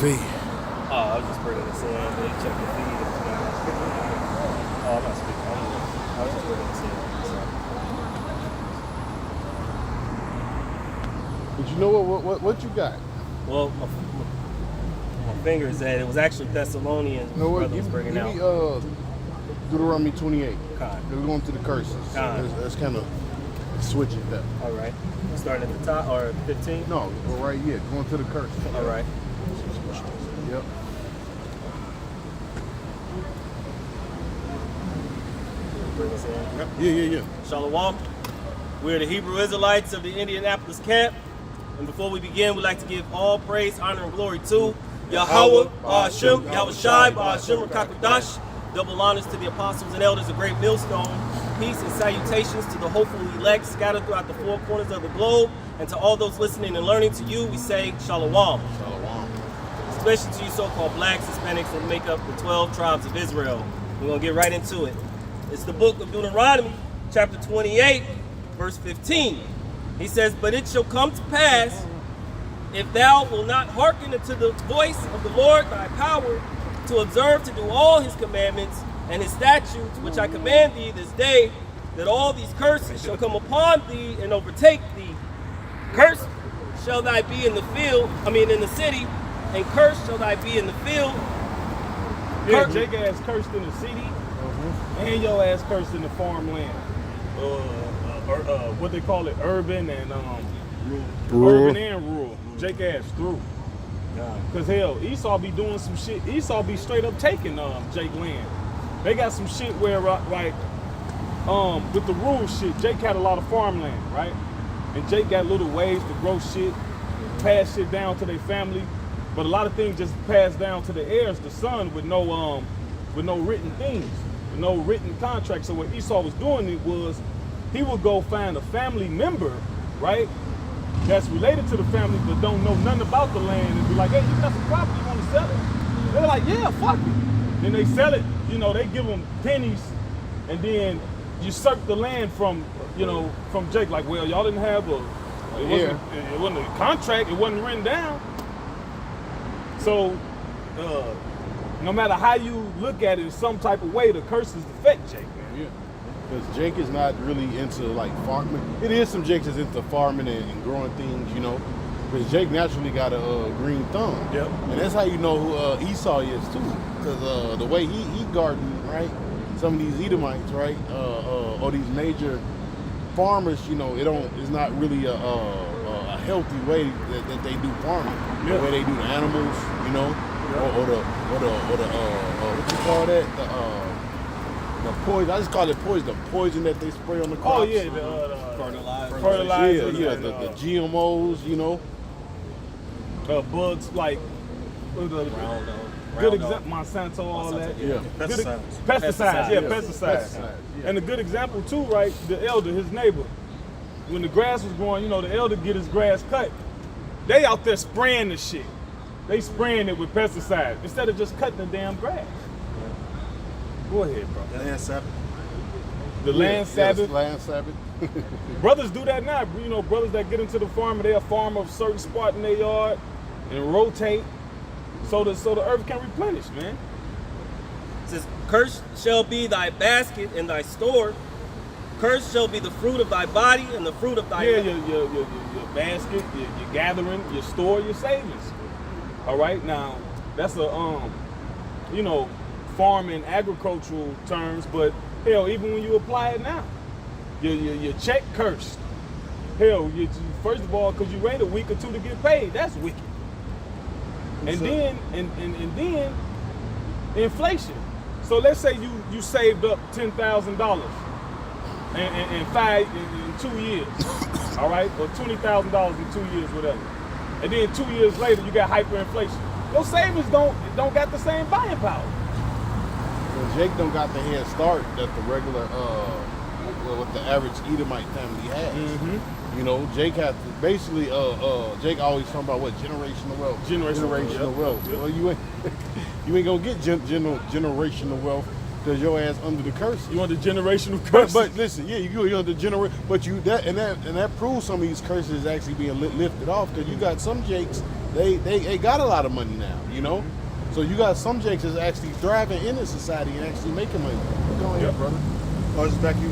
feed? Oh, I was just bringing this in. They check the feed. Oh, I'm not speaking. I was just bringing this in. But you know what you got? Well, my finger is at it. Was actually Thessalonians. You know what? Brother was bringing out. Give me Deuteronomy 28. Con. We're going to the curses. Let's kind of switch it up. All right. Starting at the top or 15? No, go right here. Going to the curses. All right. Yep. Bring us in. Yep. Yeah. Shalom. We're the Hebrew Israelites of the Indianapolis camp. And before we begin, we'd like to give all praise, honor, and glory to Yahweh, Ba'ashem, Yahweh Shai, Ba'ashem, Rakakudash. Double honors to the apostles and elders of Great Millstone. Peace and salutations to the hopeful elect scattered throughout the four corners of the globe. And to all those listening and learning, to you, we say Shalom. Shalom. Especially to you so-called blacks, Hispanics, that make up the 12 tribes of Israel. We're going to get right into it. It's the book of Deuteronomy, chapter 28, verse 15. He says, but it shall come to pass, if thou wilt not hearken unto the voice of the Lord thy power, to observe to do all his commandments and his statutes, which I command thee this day, that all these curses shall come upon thee and overtake thee. Cursed shall thy be in the field, in the city, and cursed shall thy be in the field. Yeah, Jake ass cursed in the city, and your ass cursed in the farmland. What they call it, urban and rural. Urban and rural. Jake ass through. Cause hell, Esau be doing some shit. Esau be straight up taking Jake land. They got some shit where like with the rural shit, Jake had a lot of farmland, right? And Jake got little ways to grow shit, pass shit down to their family. But a lot of things just passed down to the heirs, the son, with no written things, with no written contract. So what Esau was doing was he would go find a family member, right, that's related to the family but don't know nothing about the land and be like, hey, you got some property, you want to sell it? They're like, yeah, fuck it. Then they sell it, they give them pennies and then usurp the land from Jake. Like, well, y'all didn't have it wasn't a contract, it wasn't written down. So, no matter how you look at it in some type of way, the curses affect Jake, man. Yeah. Because Jake is not really into like farming. It is some Jake that's into farming and growing things, Because Jake naturally got a green thumb. Yep. And that's how you know who Esau is too. Because the way he garden, right? Some of these Edomites, right? Or these major farmers, it's not really a healthy way that they do farming. Yeah. The way they do the animals, or the what you call that? The poison, I just call it poison. The poison that they spray on the crops. Oh yeah, the fertilizer. Yeah, the GMOs. Bugs like good example, Monsanto, all that. Yeah, Pesticides. Yeah, pesticides. Yeah. And a good example too, right? The elder, his neighbor, when the grass was growing, the elder get his grass cut. They out there spraying the shit. They spraying it with pesticides instead of just cutting the damn grass. Go ahead, bro. The land Sabbath. The land Sabbath. Land Sabbath. Brothers do that now. Brothers that get into the farm, they'll farm a certain spot in their yard and rotate so the earth can replenish, man. It says, cursed shall be thy basket and thy store. Cursed shall be the fruit of thy body and the fruit of thy... Yeah, your basket, your gathering, your store, your savings. All right, now, that's a, farm and agricultural terms, but hell, even when you apply it now, your check cursed. Hell, first of all, because you wait a week or two to get paid, that's wicked. And then inflation. So let's say you saved up $10,000 in 2 years, all right, or $20,000 in 2 years, whatever. And then 2 years later, you got hyperinflation. Your savings don't got the same buying power. Well, Jake don't got the head start that the regular, what the average Edomite family has. Mm-hmm. Jake had to basically, Jake always talking about what generational wealth. Generational wealth. Yep. Well, you ain't gonna get generational wealth Cause your ass under the curse. You want the generational curse? But listen, yeah, you're under but that proves some of these curses actually being lifted off. Cause you got some jakes, they got a lot of money now, you know. So you got some jakes that's actually thriving in the society and actually making money. Go ahead, brother. Just back you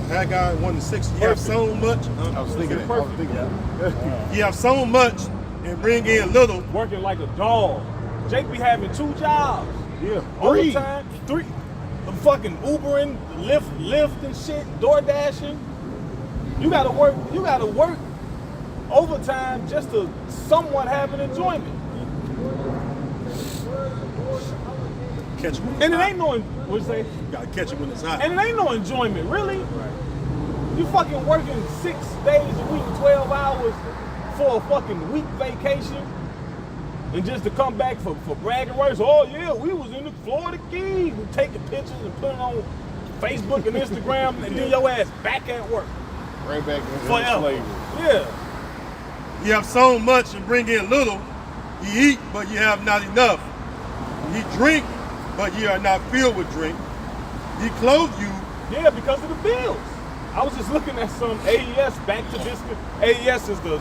Haggai 1-6. You have so much. I was thinking that. You have so much and bring in little. Working like a dog. Jake be having 2 jobs. Yeah, Overtime, 3. I'm fucking Ubering, Lyft and shit, door dashing. You gotta work overtime just to somewhat have an enjoyment. Catch it when it's And it hot. ain't no, what'd you say? You gotta catch it when it's hot. And it ain't no enjoyment, really. Right. You fucking working 6 days a week, 12 hours for a fucking week vacation. And just to come back for bragging rights, oh yeah, we was in the Florida Keys, and taking pictures and putting on Facebook and Instagram, and then your ass back at work. Right back in Forever. slavery. Yeah. You have so much and bring in little. You eat, but you have not enough. You drink, but you are not filled with drink. He clothe you. Yeah, because of the bills. I was just looking at some AES back to AES is the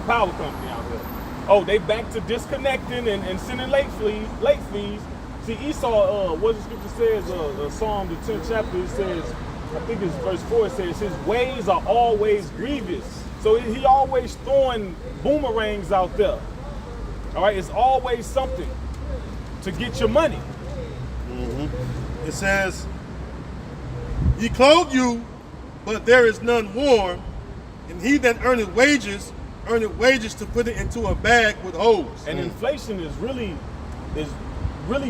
power company out here. Oh, they back to disconnecting and sending late fees. See, Esau, what the scripture says, Psalm the 10th chapter, it says, I think it's verse 4, it says, his ways are always grievous. So he always throwing boomerangs out there. All right, it's always something to get your money. It says, he clothe you, but there is none warm. And he that earneth wages to put it into a bag with holes. And inflation is really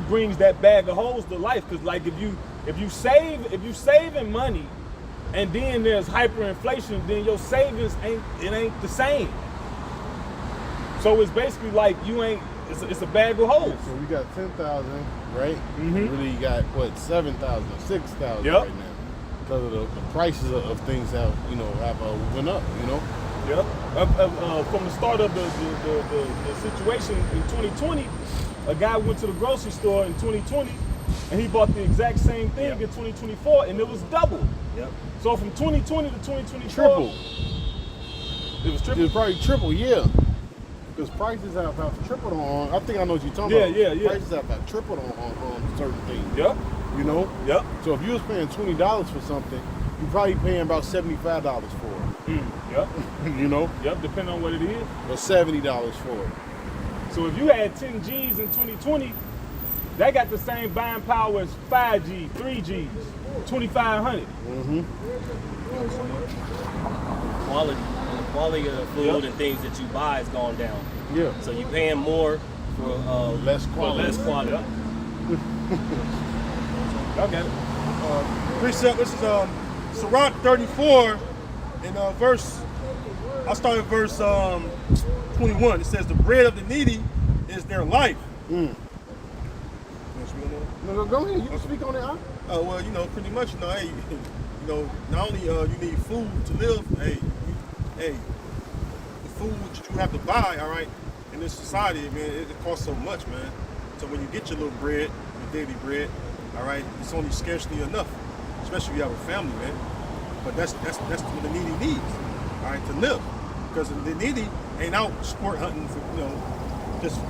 brings that bag of holes to life. Cause like if you saving money and then there's hyperinflation, then your savings ain't the same. So it's basically like it's a bag of holes. So we got 10,000, right? Mhm. Really got what 7,000, 6,000 Yep. right now because of the prices of things have went up, you know. Yep. From the start of the situation in 2020, a guy went to the grocery store in 2020 and he bought the exact same thing in 2024 and it was double. Yep. So from 2020 to 2024, Triple. It was triple. It's probably triple, yeah. Because prices have tripled on. I think I know what you're talking about. Yeah. Prices have tripled on certain things. Yep. You know. Yep. So if you was paying $20 for something, you're probably paying about $75 for it. Yep. You know. Yep. Depending on what it is. Or $70 for it. So if you had 10 G's in 2020, that got the same buying power as 5 G's, 3 G's, 2,500. Quality of the food and things that you buy has gone down. Yeah. So you're paying more for Less quality. For less quality. Y'all got it. Precept, this is Sirach 34 and I'll start at verse 21. It says, the bread of the needy is their life. You want to speak on that? No, go ahead. You can speak on it, huh? Oh, well, pretty much, hey, not only you need food to live, hey, the food that you have to buy, all right, in this society, man, it costs so much, man. So when you get your little bread, your daily bread, all right, it's only scarcely enough, especially if you have a family, man. But that's what the needy needs, all right, to live. Because the needy ain't out sport hunting for, just,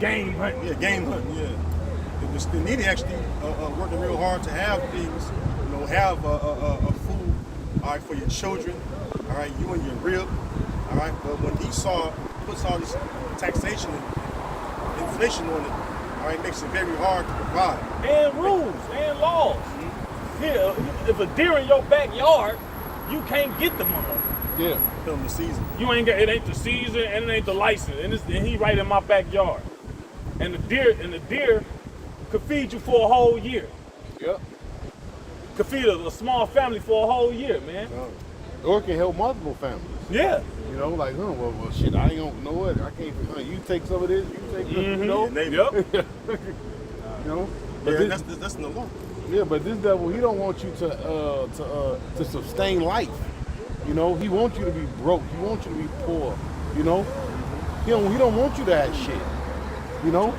Game hunting. yeah, game hunting, yeah. The needy actually working real hard to have things, have a food, all right, for your children, all right, you and your rib, all right. But when Esau puts all this taxation and inflation on it, all right, makes it very hard to provide. And rules and laws. Here, if a deer in your backyard, you can't get the mother. Yeah. Film the season. You ain't got it. Ain't the season and it ain't the license, and he right in my backyard. And the deer could feed you for a whole year. Yep. Could feed a small family for a whole year, man. Or it can help multiple families. Yeah. You know, like, well, shit, I ain't gonna know what. I can't. You take some of this. You take this. You know. Yep. You know. But Yeah, this, that's in the law. yeah, but this devil, he don't want you to sustain life. You know, he wants you to be broke. He wants you to be poor. You know, he don't want you to have shit. You know.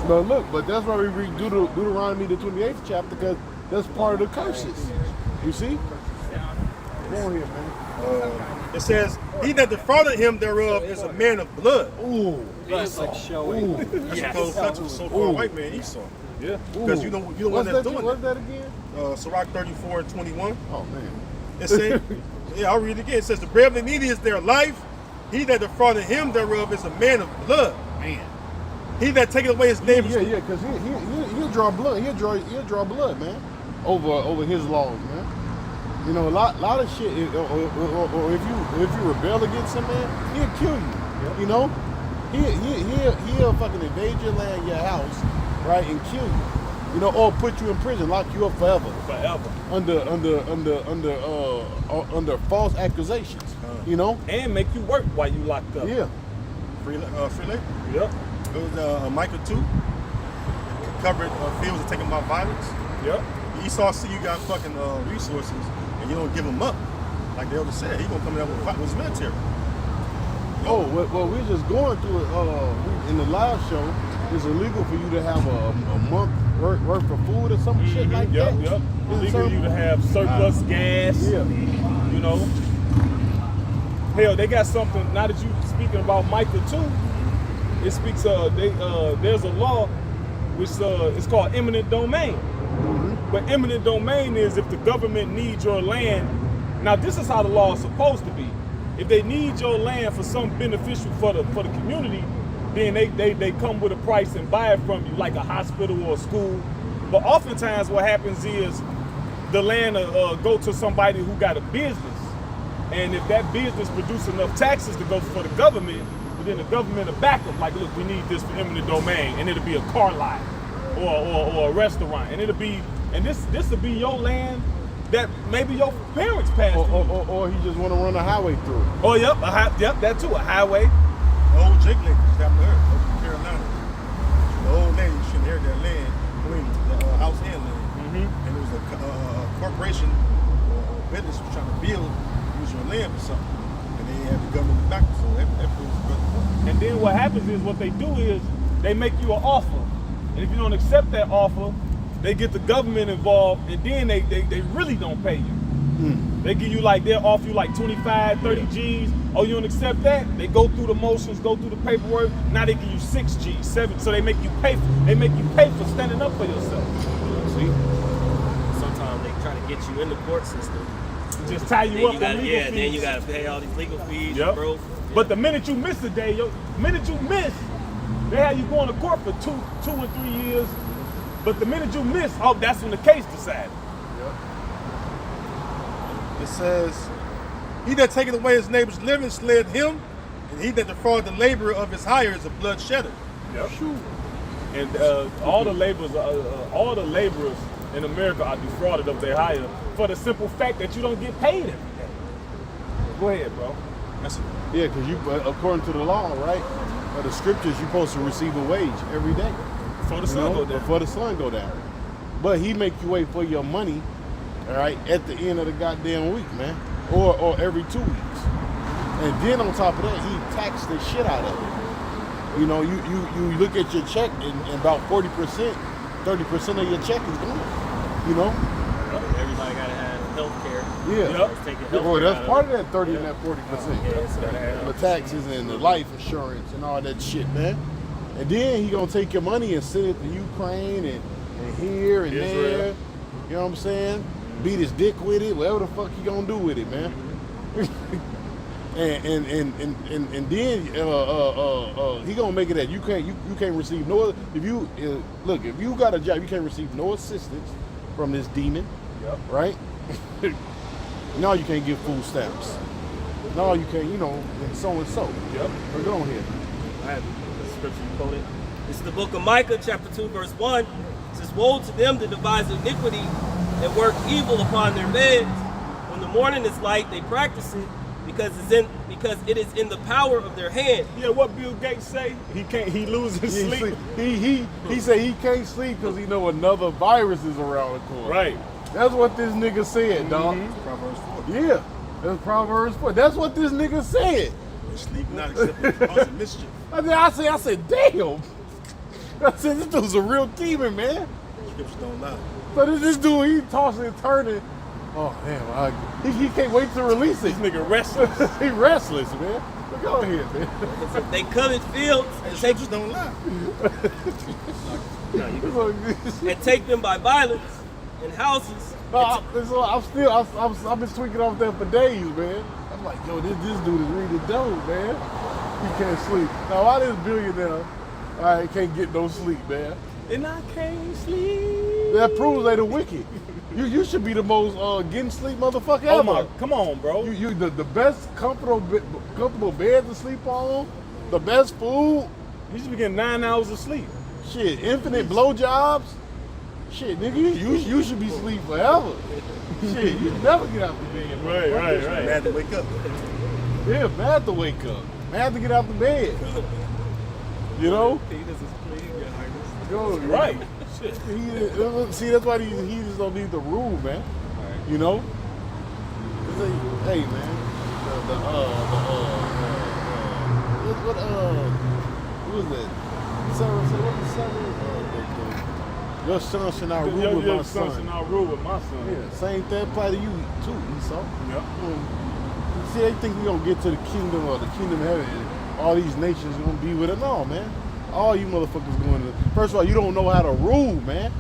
But look, but that's why we read Deuteronomy the 28th chapter, because that's part of the curses. You see? Go on here, man. It says, he that defrauded him thereof is a man of blood. Ooh. That's like showing. That's supposed to touch the so-called white man Esau. Yeah. Because you don't one that's doing What's that. that again? Sirach 34 and 21. Oh, man. It says, yeah, I'll read it again. It says, the bread of the needy is their life. He that defrauded him thereof is a man of blood. Man. He that taketh away his neighbor's Yeah, because he'll draw blood. He'll draw blood, man, over his laws, man. You know, a lot of shit. Or if you rebel against him, man, he'll kill you. Yep. You know, he'll fucking invade your land, your house, right, and kill you. You know, or put you in prison, lock you up forever. Forever. Under false accusations. You know, And make you work while you locked up. yeah. free labor. Yep. It was Micah 2. Covered fields are taken by violence. Yep. Esau see you got fucking resources and you don't give them up. Like the elder said, he gonna come out with his military. Oh, well, we're just going through it. In the live show, it's illegal for you to have a month worth of food or some shit like Yep. that. Yep. It's Illegal for you to have surplus gas. Yeah. You know. Hell, they got something. Now that you speaking about Micah 2, it speaks. There's a law which it's called eminent domain. Mm-hmm. But eminent domain is if the government needs your land. Now this is how the law is supposed to be. If they need your land for something beneficial for the community, then they come with a price and buy it from you, like a hospital or a school. But oftentimes what happens is the land go to somebody who got a business. And if that business produces enough taxes to go for the government, then the government will back them. Like, look, we need this for eminent domain, and it'll be a car lot or a restaurant, and it'll be, and this will be your land that maybe your parents passed through. Or he just want to run a highway through it. Oh, yep, that too, a highway. The old Jake lady just happened to her, over in Carolina. The old lady, she inherited that land, the house and land. And it was a corporation or business was trying to build, use your land for something. And they had the government back, so that was good. And then what happens is what they do is they make you an offer. And if you don't accept that offer, they get the government involved, and then they really don't pay you. They give you they'll offer you 25, 30 G's. Oh, you don't accept that? They go through the motions, go through the paperwork. Now they give you 6 G's, 7. So they make you pay for standing up for yourself. See? Sometimes they try to get you in the court system. Just tie you up on legal fees. Then you gotta pay all these legal fees, Yep. bro. Yeah. But the minute you miss a day, they have you going to court for 2 or 3 years. But the minute you miss, that's when the case decided. It says, he that taketh away his neighbor's living slid him, and he that defrauded the laborer of his hire is a blood shedder. Yep. And all the laborers in America are defrauded of their hire for the simple fact that you don't get paid every day. Go ahead, bro. Yeah, because according to the law, right, or the scriptures, you're supposed to receive a wage every day. Before the sun go down. Before the sun go down. But he make you wait for your money, all right, at the end of the goddamn week, man, or every 2 weeks. And then on top of that, he tax the shit out of it. You know, you look at your check, and about 40%, 30% of your check is gone. You know. Everybody gotta have health care. Yeah. Yep. Well, that's part of that 30 and that 40%. Yeah, so gotta have The taxes and the life insurance and all that shit, man. And then he gonna take your money and send it to Ukraine and here and Israel. there. You know what I'm saying? Beat his dick with it, whatever the fuck he gonna do with it, man. and then he gonna make it that you can't receive no, if you got a job, you can't receive no assistance from this demon. Yep. Right? No, you can't get food stamps. No, you can't, and so and so. Yep. We're going here. I have the scripture you quoted. This is the book of Micah, chapter 2, verse 1. It says, woe to them that devise iniquity and work evil upon their beds. When the morning is light, they practice it because it is in the power of their hand. Yeah, what Bill Gates say? He loses sleep. He say he can't sleep because he know another virus is around the corner. Right. That's what this nigga said, dog. Proverbs 4. Yeah. That's Proverbs 4. That's what this nigga said. Sleep not except in cause of mischief. I said, damn. I said, this dude's a real demon, man. Scriptures don't lie. So this dude, he tossing and turning. Oh, damn, he can't wait to release it. This nigga restless. He restless, man. Look out here, man. They covet fields and take, Scriptures don't lie. and take them by violence and houses. I've been tweaking off that for days, man. I'm like, yo, this dude is reading dope, man. He can't sleep. Now, why this billionaire, I can't get no sleep, man? And I can't sleep. That proves they the wicked. You should be the most getting sleep motherfucker ever. Oh my, come on, bro. You the best comfortable bed to sleep on, the best food. You should be getting 9 hours of sleep. Shit, infinite blowjobs. Shit, nigga, you should be asleep forever. Shit, you never get out the bed. Right. Mad to wake up. Yeah, mad to wake up. Mad to get out the bed. You know? Yo, Right. Shit. See, that's why these heathens don't need the rule, man. You know? Hey, man. What was that? Your son should not rule with my son. Your son should not rule with my son. Yeah, same thing apply to you too, Esau. Yep. See, they think we gonna get to the kingdom of heaven and all these nations gonna be with it. No, man. All you motherfuckers going to. First of all, you don't know how to rule, man.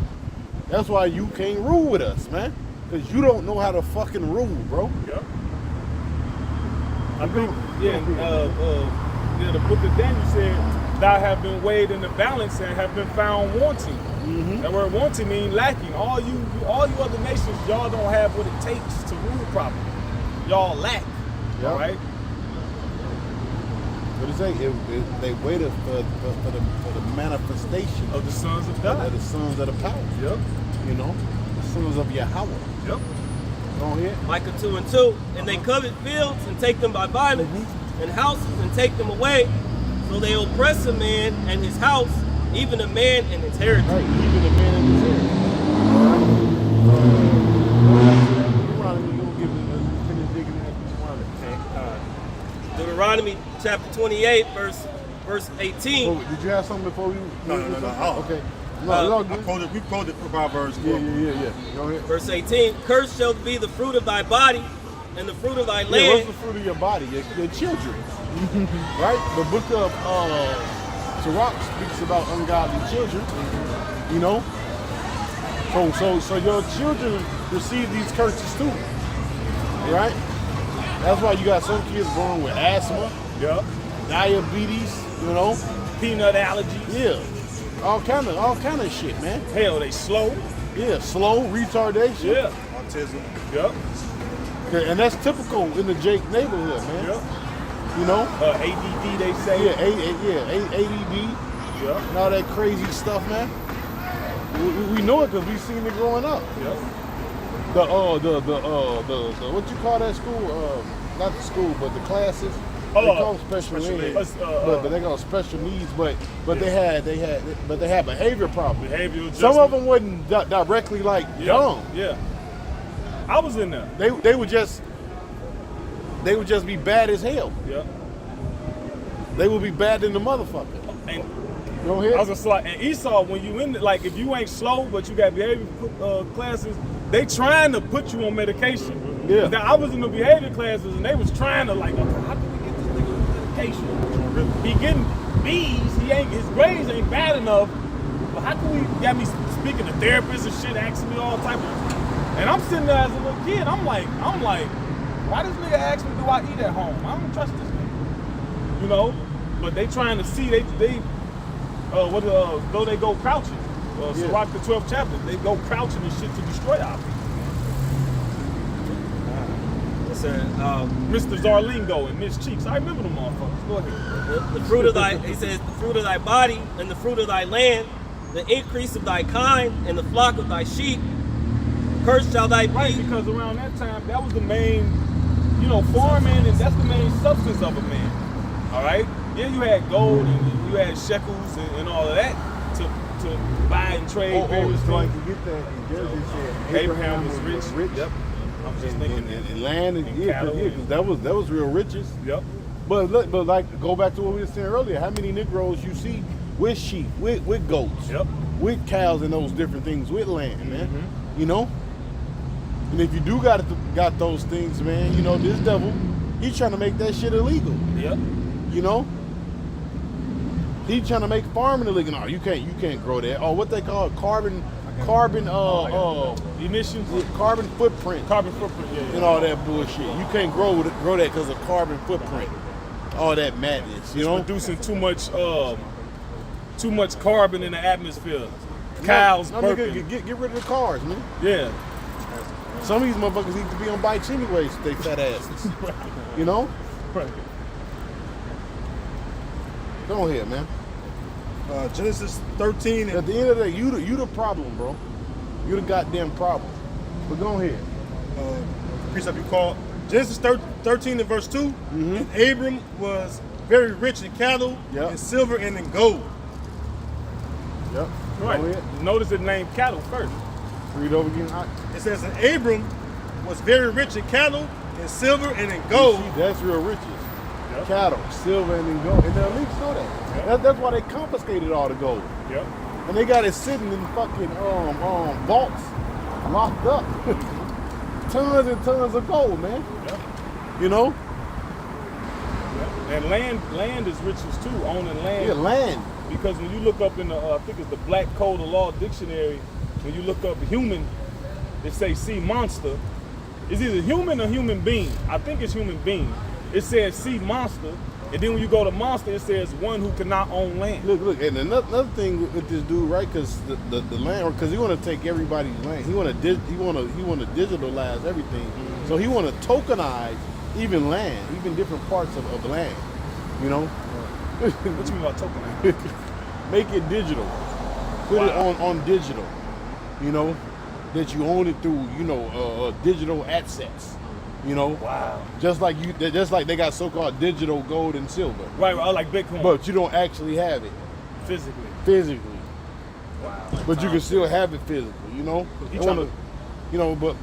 That's why you can't rule with us, man. Because you don't know how to fucking rule, bro. Yep. I think, the book of Daniel said, thou have been weighed in the balance and have been found wanting. Mm-hmm. That word wanting means lacking. All you other nations, y'all don't have what it takes to rule properly. Y'all lack. Yep. All right? What is that? They waited for the manifestation Of the sons of God. of the sons of the power. Yep. You know, the sons of Yahweh. Yep. Go ahead. Micah 2:2, and they covet fields and take them by violence, and houses and take them away. So they oppress a man and his house, even a man and his heritage. Right, even the man in his head. Deuteronomy chapter 28, verse 18. So, did you have something before we? No. Okay. No, We quoted Proverbs. Yeah. Go ahead. Verse 18, cursed shall be the fruit of thy body and the fruit of thy Yeah, land. what's the fruit of your body? Your children. Right? The book of Sirach speaks about ungodly children. You know? So your children receive these curses too. Right? That's why you got some kids born with asthma, Yep. diabetes, you know? Peanut allergies. Yeah. All kind of shit, man. Hell, they slow. Yeah, slow, retardation. Yeah. Autism. Yep. And that's typical in the Jake neighborhood, man. Yep. You know? ADD, they say. Yeah, ADD Yep. and all that crazy stuff, man. We know it because we've seen it growing up. Yep. The what you call that school? Not the school, but the classes. They call them special ed. But they call special needs. But they had behavior problems. Behavioral Some of them wasn't directly like dumb. Yeah. I was in there. They would just be bad as hell. Yeah. They would be bad than the motherfucker. And Go ahead. I was just like, and Esau, when you in, like, if you ain't slow, but you got behavior classes, they trying to put you on medication. Yeah. Now, I was in the behavior classes, and they was trying to, like, okay, how do we get this nigga on medication? He getting B's, his grades ain't bad enough, but how can we, got me speaking to therapists and shit, asking me all type of, and I'm sitting there as a little kid, I'm like, why this nigga ask me, do I eat at home? I don't trust this nigga. You know? But they trying to see, though they go crouching. Sirach the 12th chapter, they go crouching and shit to destroy our people. Mr. Zarlingo and Miss Cheeks, I remember them motherfuckers. Go ahead. The fruit of thy, he says, the fruit of thy body and the fruit of thy land, the increase of thy kind and the flock of thy sheep, cursed shall thy be. Right, because around that time, that was the main, farming, and that's the main substance of a man. All right? Yeah, you had gold and you had shekels and all of that to buy and trade various so I things. can get that. Jersey said Abraham was rich. Yep. I'm just thinking and land and cattle, because that was real riches. Yep. But like go back to what we were saying earlier. How many Negroes you see with sheep, with goats, Yep. with cows and those different things, with land, man. You know? And if you do got those things, man, you know, this devil, he's trying to make that shit illegal. Yep. You know? He's trying to make farming illegal. No, you can't grow that. Oh, what they call it? Carbon Emissions. carbon footprint. Carbon footprint, yeah. And all that bullshit. You can't grow that because of carbon footprint. All that madness, you know? Producing too much carbon in the atmosphere. Cows no, burping. nigga, get rid of the cars, man. Yeah. Some of these motherfuckers need to be on bikes anyways, they fat asses. You know? Right. Go ahead, man. Genesis 13 At and the end of the day, you the problem, bro. You the goddamn problem. But go ahead. precept you call Genesis 13 and verse 2. And Abram was very rich in cattle, Yep. in silver, and in gold. Yep. Right. Go ahead. Notice it named cattle first. Read over again. It says, and Abram was very rich in cattle, in silver, and in You gold. see, that's real riches. Yep. Cattle, silver, and then gold. And the elites know that. Yep. That's why they confiscated all the gold. Yep. And they got it sitting in fucking vaults, locked up. Tons and tons of gold, man. Yep. You know? Yep. And land is riches too, owning land. Yeah, land. Because when you look up in the, I think it's the Black Code of Law Dictionary, when you look up human, it say sea monster. It's either human or human being. I think it's human being. It says sea monster, and then when you go to monster, it says one who cannot own land. Look, and another thing with this dude, right? Because the land, because he want to take everybody's land. He want to digitalize everything. So he want to tokenize even land, even different parts of land. You know, What you mean by token? make it digital. Put it on digital. You know, that you own it through digital assets. You know, Wow. just like they got so-called digital gold and silver, Right, like Bitcoin. but you don't actually have it physically. Wow. But you can still have it physically, you know. He They tryna- wanna- you know, but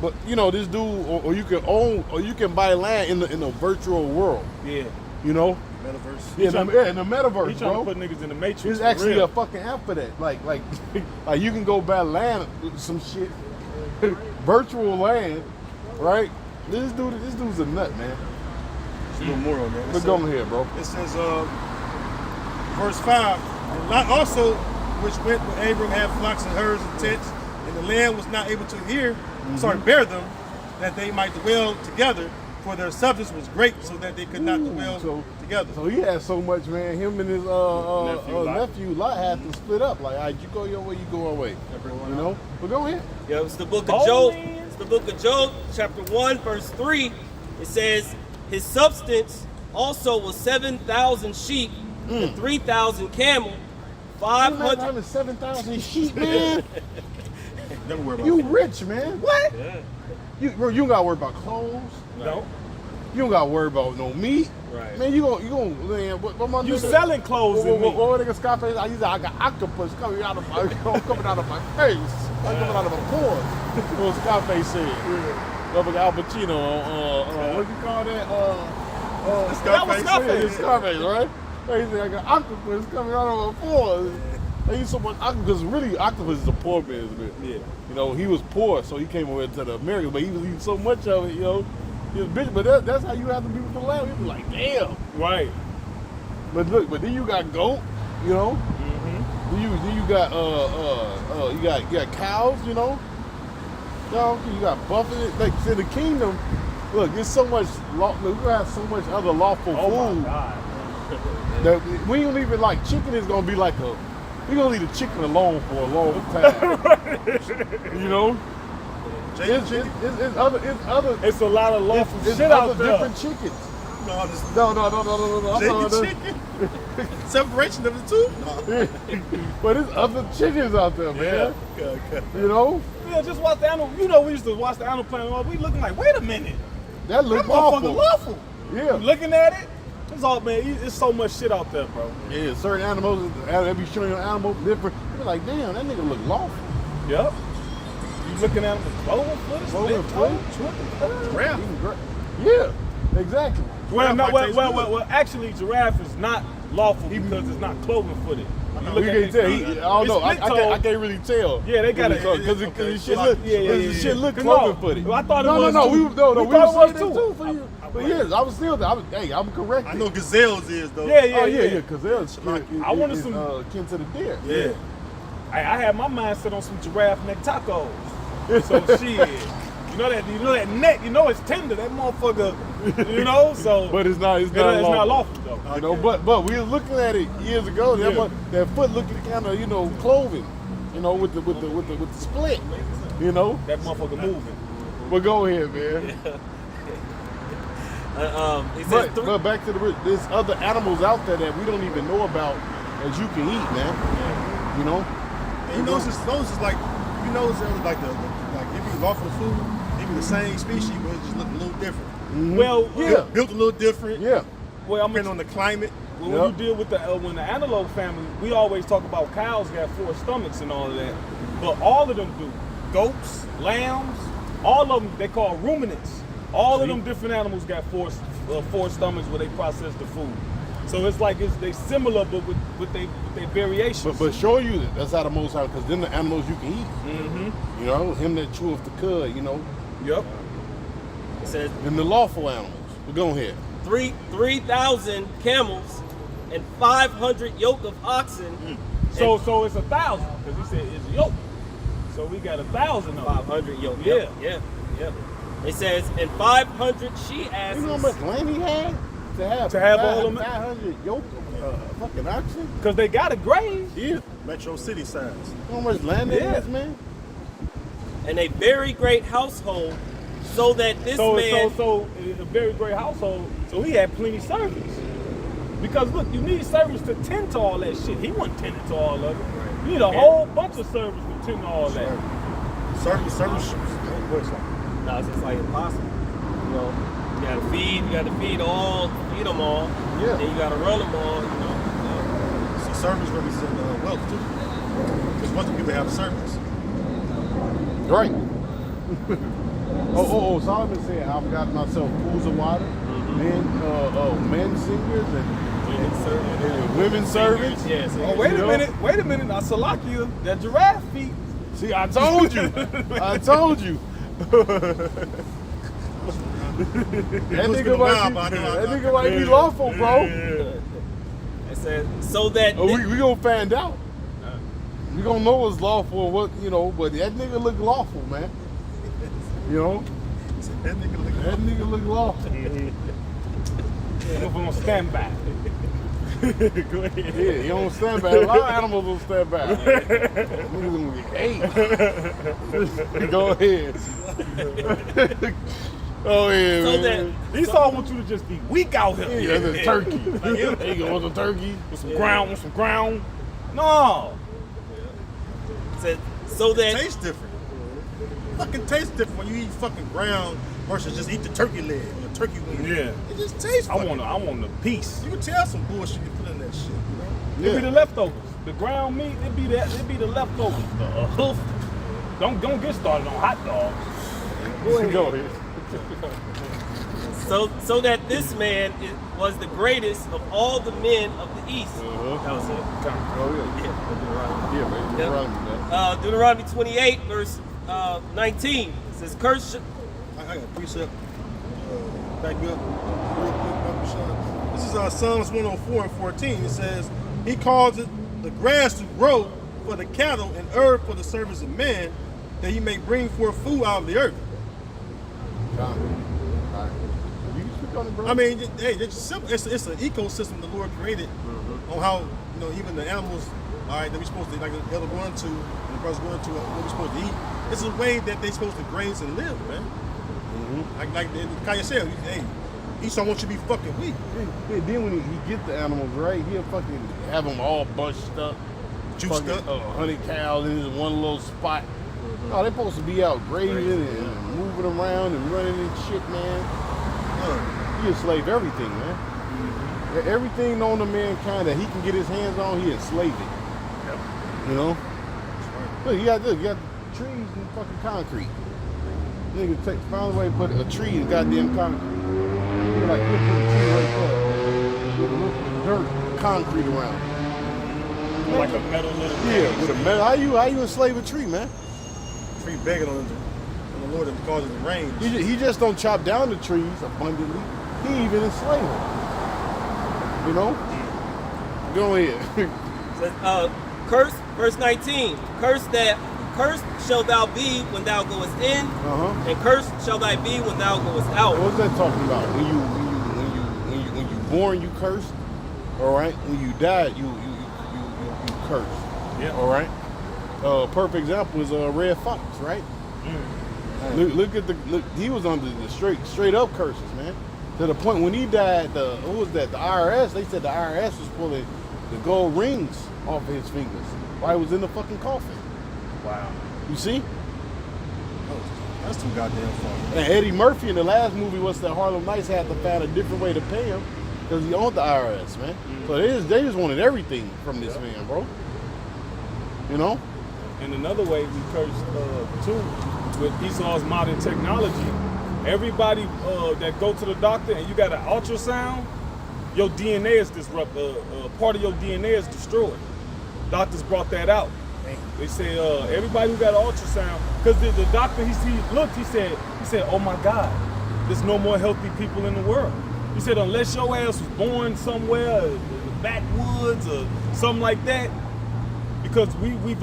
this dude, or you can own, or you can buy land in the virtual world, Yeah. you know. Metaverse. Yeah, in the He metaverse, trying bro. to put niggas in the matrix. There's for actually real. a fucking app for that. Like you can go buy land, some shit, virtual land, right? This dude's a nut, man. There's a little more on that. But go ahead, bro. It says, verse 5, and Lot also, which went with Abram, had flocks and herds and tents, and the land was not able to bear them, that they might dwell together, for their substance was great, so that they could not dwell together. So he had so much, man. Him and his nephew Lot had to split up. Like, all right, you go your way, you go our way. You know. But go ahead. Yeah, it's the book of Oh, Job. man. It's the book of Job, chapter 1, verse 3. It says, his substance also was 7,000 sheep and 3,000 camel, You 500. having 7,000 sheep, man. Never worry about You it. rich, man. What? Yeah. You don't gotta worry about clothes. No. You don't gotta worry about no meat. Right. Man, you gonna man. What my You nigga- selling clothes and meat. What nigga Scarface? I got octopus coming out of my face. Coming out of my pores. What Scarface said. Motherfucker Al Pacino. What you call that? Scarface. Yeah, Scarface, right? He said I got octopus coming out of my pores. They use so much octopus. Really, octopus is a poor man's man. Yeah. You know, he was poor, so he came over to the Americas, but he was eating so much of it, you know. He was bitch, but that's how you have to be with the land. You be like, damn. Right. But look, then you got goat, you know. Then you got you got cows, you know. You got buffalo. Like in the kingdom, look, there's so much. We have so much other lawful Oh food my God. that we don't even like. Chicken is gonna be like a. We gonna leave the chicken alone for a long time. You know. It's other. It's a lot of lawful It's shit other out there. different chickens. No, this No. I'm talking chicken. Separation of the two? No. But there's other chickens out there, man. Okay. You know? Yeah, just watch the animal. You know, we used to watch the Animal Planet. We looking like, wait a minute. That That looks motherfucker awful. lawful. Yeah. Looking at it, it's all, man, it's so much shit out there, bro. Yeah, certain animals, they be showing an animal different. You're like, damn, that nigga look lawful. Yep. You looking at them with cloven foot, Cloven split toe, foot. twisted toe. Giraffe. Yeah, exactly. Well, no, Giraffe might taste well, actually, giraffe is not lawful because it's not cloven footed. You can't tell. I don't know. I can't really tell. Yeah, they got it because the shit look. Yeah. Shit look No, cloven footed. I thought it was No. too. We thought it were was saying too. that too for you. But yes, I was still. Hey, I'm correct. I know gazelles is though. Yeah. Because I wanted some kin to the deer. Yeah. I had my mind set on some giraffe neck tacos. So shit. You know that neck, it's tender, that motherfucker, so. But it's not lawful though. You know, but we was looking at it years ago. That foot looking kind of, cloven, with the split, That motherfucker moving. But go ahead, man. He says But back to there's other animals out there that we don't even know about that you can eat, man. And you notice it's like, like if you lawful food, maybe the same species, but it just look a little different. Mm-hmm. Well, Built a little different. Yeah. Well, Depending on the climate. When you deal with when the antelope family, we always talk about cows got 4 stomachs and all of that, but all of them do. Goats, lambs, all of them they call ruminants. All of them different animals got 4 stomachs where they process the food. So it's like they similar, but with they variations. But show you that's how the Most High, because then the animals you can eat. Mm-hmm. Him that cheweth the cud. Yep. It says And the lawful animals. But go ahead. 3,000 camels and 500 yoke of oxen. So it's 1,000 because he said it's yoke. So we got 1,000 of them. 500 yoke. Yeah. Yeah. It says and 500 she asses. You know how much land he had To have all of them? 500 yoke of fucking oxen? Because they got a graze. Yeah. Metro city size. You know how much land that is, man? And a very great household, so that this man. So it's a very great household. So he had plenty servants. Because look, you need servants to tend to all that shit. He wasn't tending to all of it. You need a whole bunch of servants to tend to all that. Service. No, it's just like impossible. You gotta feed them all. Yeah. And you gotta run them all. So service represent wealth too. Because once people have service. Right. Solomon said, I've got myself pools of water, men singers and women servants. Yes. Oh, wait a minute. Now, Salakia, that giraffe feet. See, I told you. That nigga might be lawful, bro. It says so that We gonna find out. We gonna know what's lawful, but that nigga look lawful, man. That Nigga look lawful. We're on standby. Go ahead. Yeah, he don't stand back. A lot of animals don't stand back. Niggas gonna get ate. Go ahead. Oh yeah, so man. that Esau wants you to just be weak out here. Yeah, that's a turkey. There you go, want some turkey? With some ground. No. says so It that tastes different. Fucking tastes different when you eat fucking ground versus just eat the turkey leg or the turkey wing. Yeah. It just tastes I fucking. want the piece. You can tell some bullshit you put in that shit, It be the leftovers. The ground meat, it be the leftovers. The hoof. Don't get started on hot dogs. Go ahead. so that this man was the greatest of all the men of the east. Uh-huh. That was it. Oh yeah. Yeah, man. Yep. Deuteronomy, man. Deuteronomy 28, verse 19. It says, "Curse." I got a precept. Back you up real quick, Uncle Sean. This is Psalms 104 and 14. It says, "He causes the grass to grow for the cattle and herb for the service of man, that he may bring forth food out of the earth." You can speak on it, bro. I mean, hey, it's just simple. It's an ecosystem the Lord created on how even the animals. All right, that we supposed to, like the other going to, and the brothers going to, what we supposed to eat. It's a way that they supposed to graze and live, man. Like Kaya said, hey, Esau wants you to be fucking weak. Yeah, then when he get the animals right, he'll fucking have them all bunched up, Juiced up. 100 cows in this one little spot. No, they're supposed to be out grazing and moving around and running and shit, man. He enslave everything, man. Everything known to mankind that he can get his hands on, he enslaved it. Look, you got trees and fucking concrete. Nigga find a way to put a tree in goddamn concrete. You're like, put a tree right there. Dirt, concrete around it. Like a metal little Yeah, cage. with a metal. How you enslave a tree, man? Tree begging on the Lord that causes the rain. He just don't chop down the trees abundantly. He even enslave them. You know? Go ahead. Says, curse, verse 19. Cursed shall thou be when thou goest in, and cursed shall thy be when thou goest out. What's that talking about? When you born, you cursed. All right. When you die, you cursed. Yeah. All right. Perfect example is Red Fox, right? Look. He was under the straight up curses, man. To the point when he died, who was that? The IRS. They said the IRS was pulling the gold rings off of his fingers while he was in the fucking coffin. Wow. You see? That's too goddamn funny. And Eddie Murphy in the last movie, what's that? Harlem Nights had to find a different way to pay him because he owned the IRS, man. So they just wanted everything from this man, bro. You know? And another way we cursed too, with Esau's modern technology, everybody that go to the doctor and you got an ultrasound, your DNA is disrupted. Part of your DNA is destroyed. Doctors brought that out. They said everybody who got an ultrasound, because the doctor he said, oh my God, there's no more healthy people in the world. He said unless your ass was born somewhere in the backwoods or something like that, because we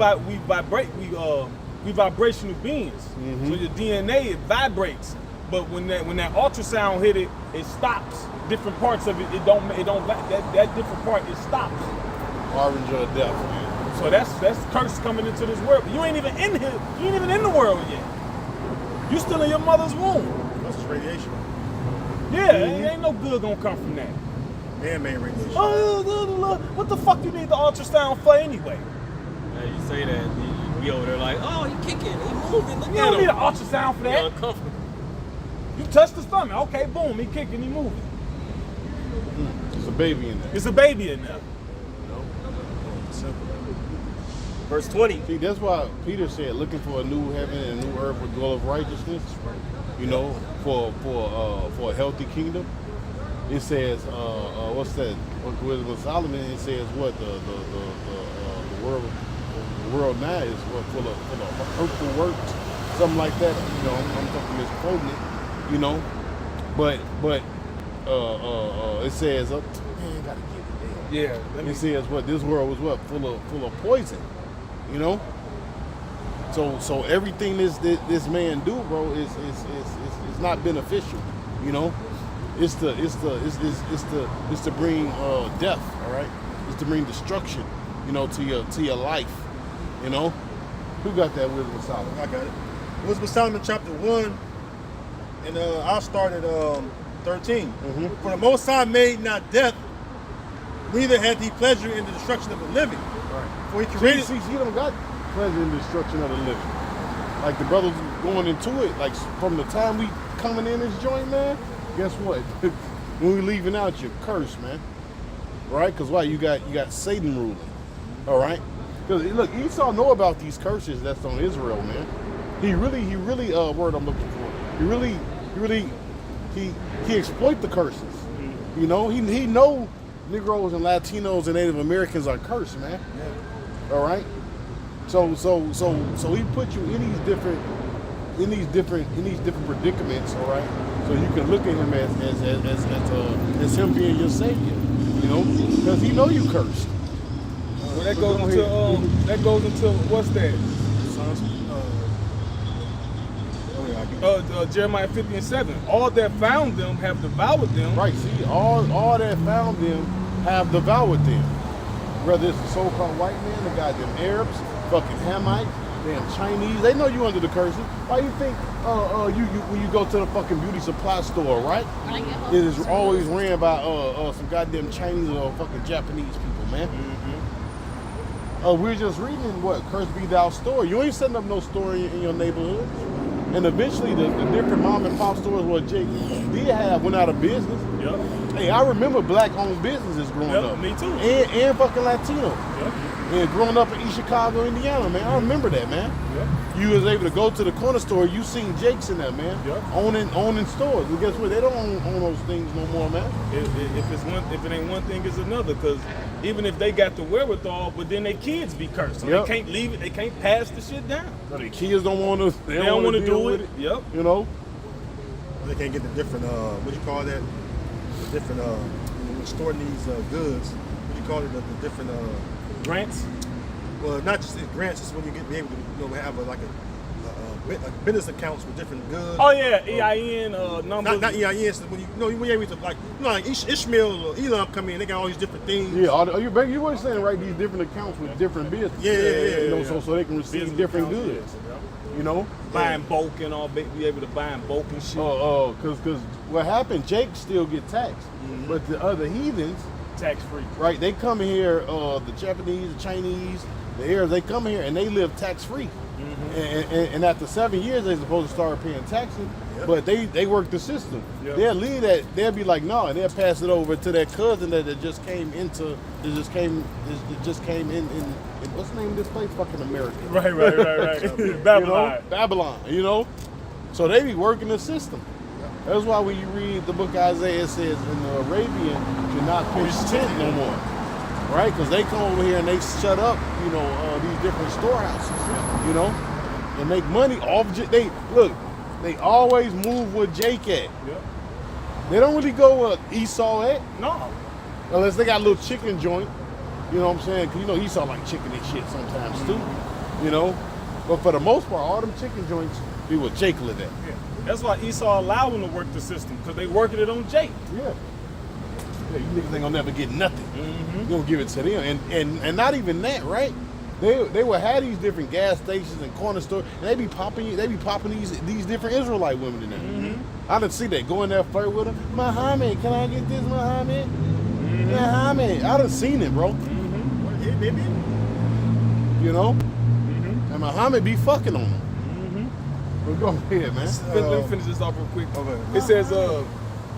vibrational beings. So your DNA it vibrates, but when that ultrasound hit it, it stops. Different parts of it, it don't that different part it stops. Harbinger of death, man. So that's curse coming into this world. You ain't even in here. You ain't even in the world yet. You still in your mother's womb. That's just radiation. Yeah, ain't no good gonna come from that. Man-made radiation. What the fuck you need the ultrasound for anyway? Yeah, you say that, you be over there like, oh, he kicking, he moving, look You at don't him. need an ultrasound for You're that. uncomfortable. You touch the stomach, okay, boom, he kicking, he moving. There's a baby in there. It's a baby in there. Verse 20. See, that's why Peter said, looking for a new heaven and a new earth with dwell of righteousness. You know, for a healthy kingdom. It says, what's that? With Solomon, it says what the world now is what full of hurtful works, something like that. You know, I'm talking misquoting it. You know, but it says, man, gotta get it there. Yeah. It says what this world was what full of poison. You know, so everything this man do, bro, is not beneficial. You know, it's to bring death. All right, it's to bring destruction. You know, to your life. You know, who got that wisdom of Solomon? I got it. Wisdom of Solomon chapter 1, and I'll start at 13. For the Most High made not death, neither had he pleasure in the destruction of the living. Right. For he created. See, you don't got pleasure in the destruction of the living. Like the brothers going into it, like from the time we coming in this joint, man, guess what? When we leaving out, you're cursed, man. Right? Because why? You got Satan ruling. All right? Because look, Esau know about these curses that's on Israel, man. He really, word I'm looking for. He exploit the curses. You know, he know Negroes and Latinos and Native Americans are cursed, man. Yeah. All right. So he put you in these different predicaments, all right. So you can look at him as him being your savior, you know, because he know you cursed. Well, that goes into what's that? Jeremiah 50:7. All that found them have devoured them. Right. See, all that found them have devoured them. Whether it's the so-called white man, the goddamn Arabs, fucking Hamites, damn Chinese, they know you under the curses. Why you think you when you go to the fucking beauty supply store, right? It is always ran by some goddamn Chinese or fucking Japanese people, man. We're just reading what Cursed Be Thou store. You ain't setting up no store in your neighborhood. And eventually the different mom and pop stores what Jake did have went out of business. Yep. Hey, I remember black owned businesses growing up. Me too. And fucking Latino. Yep. And growing up in East Chicago, Indiana, man, I remember that, man. Yeah. You was able to go to the corner store. You seen Jake's in there, man. Yeah. Owning stores. And guess what? They don't own those things no more, man. If it ain't one thing, it's another. Because even if they got the wherewithal, but then their kids be cursed, so Yep. they can't leave it. They can't pass the shit down. So the kids don't want to. They don't want to deal do with it. Yep. You know. They can't get the different, what you call that? The different, when the store needs goods, what you call it? The different, Grants. well, not just grants, it's when you be able to, have like a business accounts with different goods. Oh yeah, EIN numbers. Not EINs, when when you're able to like Ishmael or Elam come in, they got all these different things. Yeah, you were saying, right? These different accounts with different businesses. Yeah. You know, so they can receive Business different accounts, goods. yeah. You know. Buying bulk and all, be able to buy in bulk and shit. Because what happened? Jake still get taxed, but the other heathens, Tax free. right? They come here. The Japanese, the Chinese, the Arabs, they come here and they live tax free. And after 7 years, they're supposed to start paying taxes. Yep. But they work the system. Yep. They'll leave that. They'll be like, no, and they'll pass it over to their cousin that just came in. What's the name of this place? Fucking America. Right. Babylon. You know? Babylon. You know. So they be working the system. That's why when you read the book of Isaiah, it says, "In the Arabian, do not pitch tent no more." Right? Because they come over here and they shut up, these different storehouses, and make money off. They always move where Jake at. Yep. They don't really go where Esau at, No. unless they got a little chicken joint. You know what I'm saying? Because Esau like chicken and shit sometimes too. But for the most part, all them chicken joints be where Jake live at. Yeah. That's why Esau allowed them to work the system, because they working it on Jake. Yeah. You niggas ain't gonna never get nothing. You gonna give it to them, and not even that, right? They would have these different gas stations and corner stores, and they be popping these different Israelite women in there. I didn't see that. Go in there, flirt with them. Muhammad, can I get this, Muhammad? Muhammad, I done seen it, bro. Yeah, baby. And Muhammad be fucking on them. But go ahead, man. Let me finish this off real quick. Okay. It says,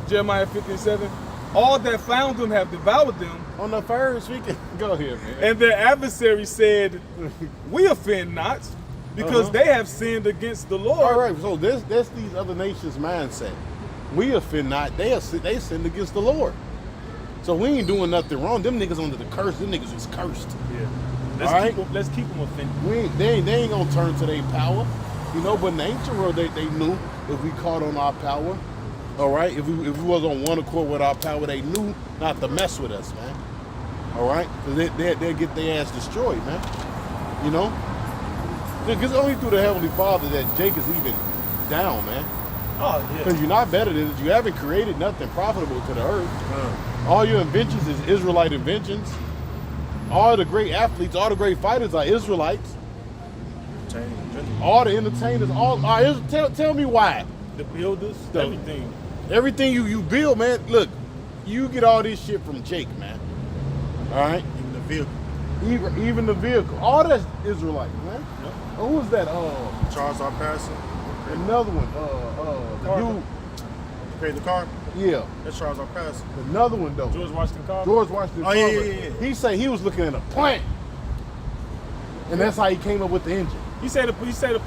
Jeremiah 57, all that found them have devoured them, On the first weekend, go ahead, man. and their adversaries said, we offend not, because they have sinned against the Lord. All right, so that's these other nations' mindset. We offend not; they sinned against the Lord. So we ain't doing nothing wrong. Them niggas under the curse. Them niggas is cursed. Yeah. All right. Let's keep them offended. They ain't gonna turn to their power, But in the ancient world, they knew if we caught on our power. All right, if we was on one accord with our power, they knew not to mess with us, man. All right, because they'll get their ass destroyed, man. It's only through the Heavenly Father that Jake is even down, man. Oh, yeah. Because you're not better than it. You haven't created nothing profitable to the earth. All your inventions is Israelite inventions. All the great athletes, all the great fighters are Israelites. All the entertainers, tell me why. The builders, everything. Everything you build, man. Look, you get all this shit from Jake, man. All right? Even the vehicle. Even the vehicle. All that's Israelite, man. Yep. Who was that? Charles R. Patterson. Another one. The dude. You paid the car? Yeah. That's Charles R. Patterson. Another one, though. George Washington Carver. George Washington Oh, yeah, Carver. yeah, yeah. He said he was looking at a plant. And that's how he came up with the engine. He said the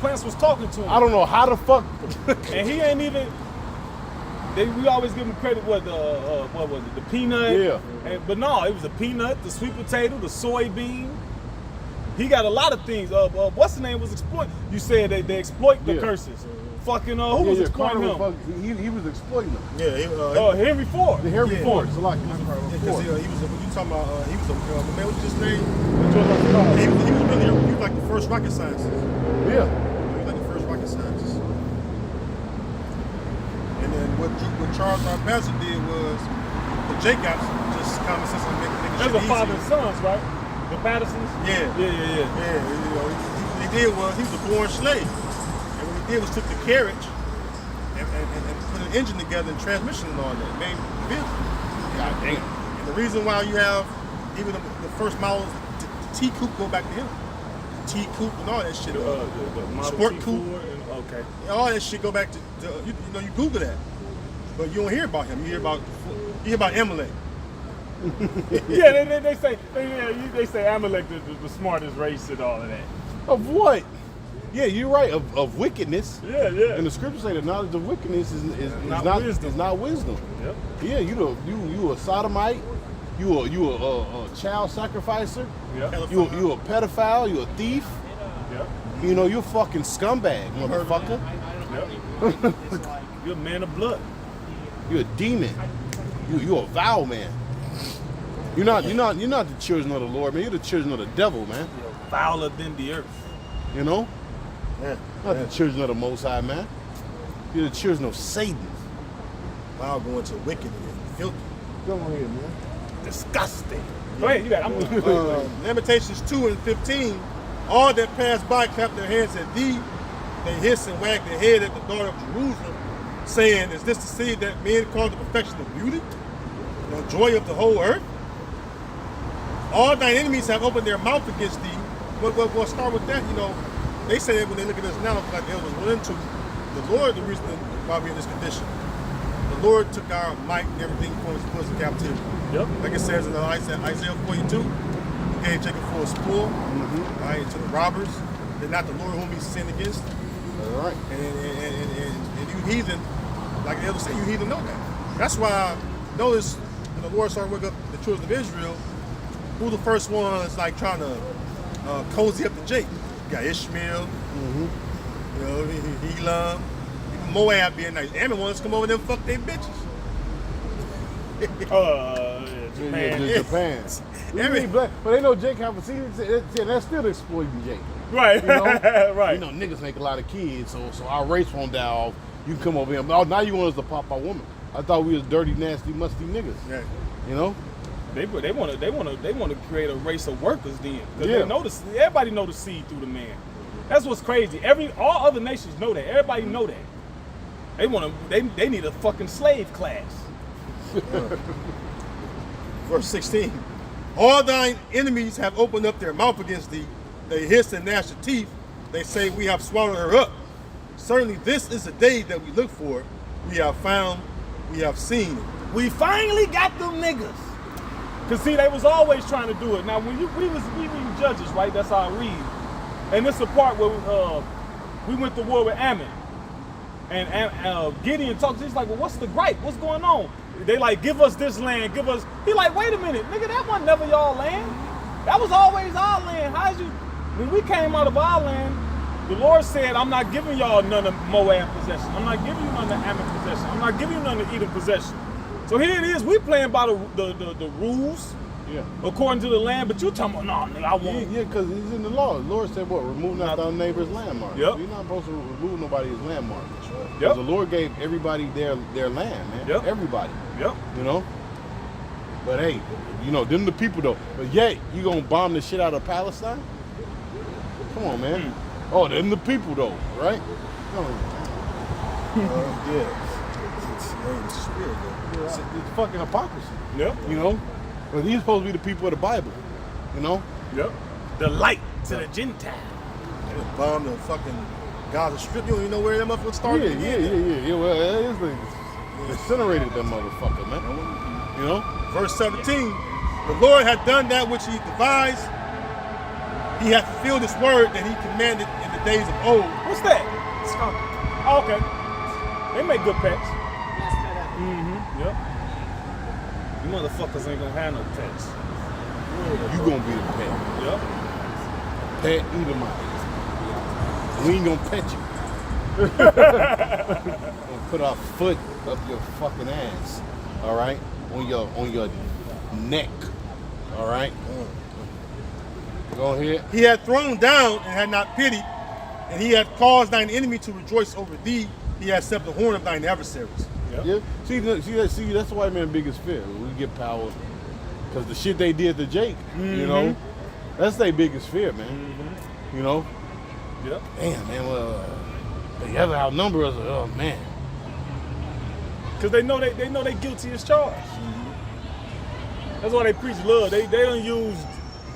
plants was talking to him. I don't know how the fuck. And he ain't even. We always give him credit. What was it? The peanut. Yeah. But no, it was the peanut, the sweet potato, the soybean. He got a lot of things. What's the name was exploit? You said they exploit the curses. Fucking who was exploiting him? He was exploiting them. Yeah. Henry Ford. The Henry Ford. So like, Because he was, you talking about, he was a, man, what's his name? George Washington Carver. He was like the first rocket scientist. Yeah. He was like the first rocket scientist. And then what Charles R. Patterson did was, the Jacobs just common sense and make That's shit the easy. father and sons, right? The Pattersons. Yeah. Yeah. What he did was, he was a born slave. And what he did was took the carriage and put an engine together and transmission and all that. Made the vehicle. God damn. And the reason why you have even the first models, the T-Coupe go back to him. The T-Coupe and all that shit. The Model Sport T Coupe. Okay. All that shit go back to you Google that. But you don't hear about him. You hear about Amalek. Yeah, they say Amalek the smartest race and all of that. Of what? Yeah, you're right. Of wickedness. Yeah. And the scriptures say the knowledge of wickedness is not wisdom. Is not wisdom. Yep. Yeah, you a sodomite. You a child sacrificer. Yep. You a pedophile. You a thief. Yep. You know, you a fucking scumbag, motherfucker. Yep. You're a man of blood. You're a demon. You a vile man. You're not the children of the Lord, man. You're the children of the devil, man. You're fouler than the earth. You know? Yeah. Not the children of the Most High, man. You're the children of Satan. Wow, going to wicked and filthy. Come on here, man. Disgusting. Go ahead, you got it. Lamentations 2:15. All that pass by clap their hands at thee. They hiss and wag their head at the daughter of Jerusalem, saying, is this the city that men call the perfection of beauty? The joy of the whole earth? All thine enemies have opened their mouth against thee. We'll start with that. You know, they say that when they look at us now, like the elders went into, the Lord, the reason why we're in this condition. The Lord took our might and everything from us, put us in captivity. Yep. Like it says in Isaiah 42, he gave Jacob for a spoil, right, to the robbers. They're not the Lord whom he sinned against. All right. And you heathen, like the elders say, you heathen know that. That's why, notice when the Lord started working up the children of Israel, who the first ones like trying to cozy up to Jacob? You got Ishmael, you know, Elam, even Moab being nice. Ammon wants to come over there and fuck their bitches. Japan. Yeah, Japan. But they know Jake have a season, and that's still exploiting Jake. Right. You know? Right. You know, niggas make a lot of kids, so our race won't die off. You can come over here. Oh, now you want us to pop our woman. I thought we was dirty, nasty, musty niggas. Yeah. You know? They want to create a race of workers then. Because Yeah. everybody know the seed through the man. That's what's crazy. All other nations know that. Everybody know that. They need a fucking slave class. Verse 16. All thine enemies have opened up their mouth against thee. They hiss and gnash their teeth. They say, we have swallowed her up. Certainly this is the day that we look for. We have found, we have seen. We finally got them niggas. Cause see, they was always trying to do it. Now when we read Judges, right? That's how I read. And this is the part where we went to war with Ammon. And Gideon talks, he's like, well, what's the gripe? What's going on? They like, give us this land, give us. He like, wait a minute, nigga, that wasn't never y'all land. That was always our land. When we came out of our land, the Lord said, I'm not giving y'all none of Moab possession. I'm not giving you none of Ammon possession. I'm not giving you none of Edom possession. So here it is, we playing by the rules, according to the land, but you talking about, no, nigga, I won't. Yeah, because it's in the law. The Lord said, what? Remove not thy neighbor's landmark. Yep. You're not supposed to remove nobody's landmark. Yep. Because the Lord gave everybody their land, man. Yep. Everybody. Yep. You know? But hey, you know, them the people though. But yet, you gonna bomb the shit out of Palestine? Come on, man. Oh, them the people though, right? Yeah. It's spirit, though. It's fucking hypocrisy. Yep. You know? But these supposed to be the people of the Bible. You know? Yep. The light to the Gentile. They bombed the fucking Gaza Strip. You don't even know where that motherfucker started. Yeah. Well, it is the incinerated that motherfucker, man. You know? Verse 17. The Lord had done that which he devised. He hath fulfilled his word that he commanded in the days of old. What's that? Oh, okay. They make good pets. Yep. You motherfuckers ain't gonna have no pets. You gonna be the pet. Yep. Pet Edomite. We ain't gonna pet you. Gonna put our foot up your fucking ass. All right? On your neck. All right? Go ahead. He had thrown down and had not pitied, and he had caused thine enemy to rejoice over thee. He had set the horn of thine adversaries. Yep. Yeah. See, that's the white man's biggest fear. When we get power, because the shit they did to Jake, you know, that's their biggest fear, man. You know. Yep. Damn, man. Well, they ever outnumber us? Oh man. Because they know they guilty as charged. That's why they preach love. They don't use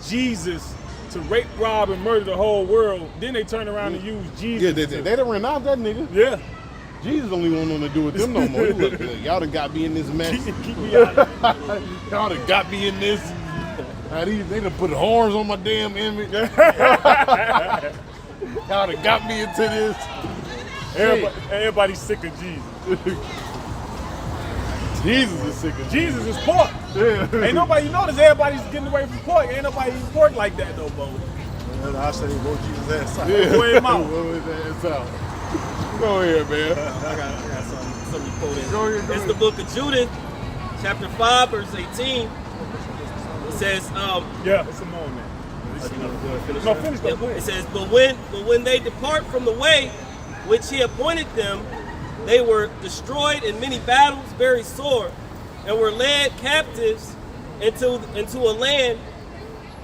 Jesus to rape, rob, and murder the whole world. Then they turn around and use Jesus. Yeah, they done ran out that nigga. Yeah. Jesus only want nothing to do with them no more. Look, y'all done got me in this mess. Keep me out of it. Y'all done got me in this. They done put horns on my damn image. Y'all done got me into this. Everybody's sick of Jesus. Jesus is sick of Jesus is pork. Yeah. Ain't nobody notice everybody's getting away from pork. Ain't nobody eating pork like that though, Bo. I say go Jesus ass out. Yeah. Wear him out. Blow his ass out. Go ahead, man. I got something quoted. Go ahead, go It's ahead. the book of Judith, chapter 5, verse 18. It says, Yeah, it's a moment. No, finish that. Go ahead. It says, but when they depart from the way which he appointed them, they were destroyed in many battles, very sore, and were led captives into a land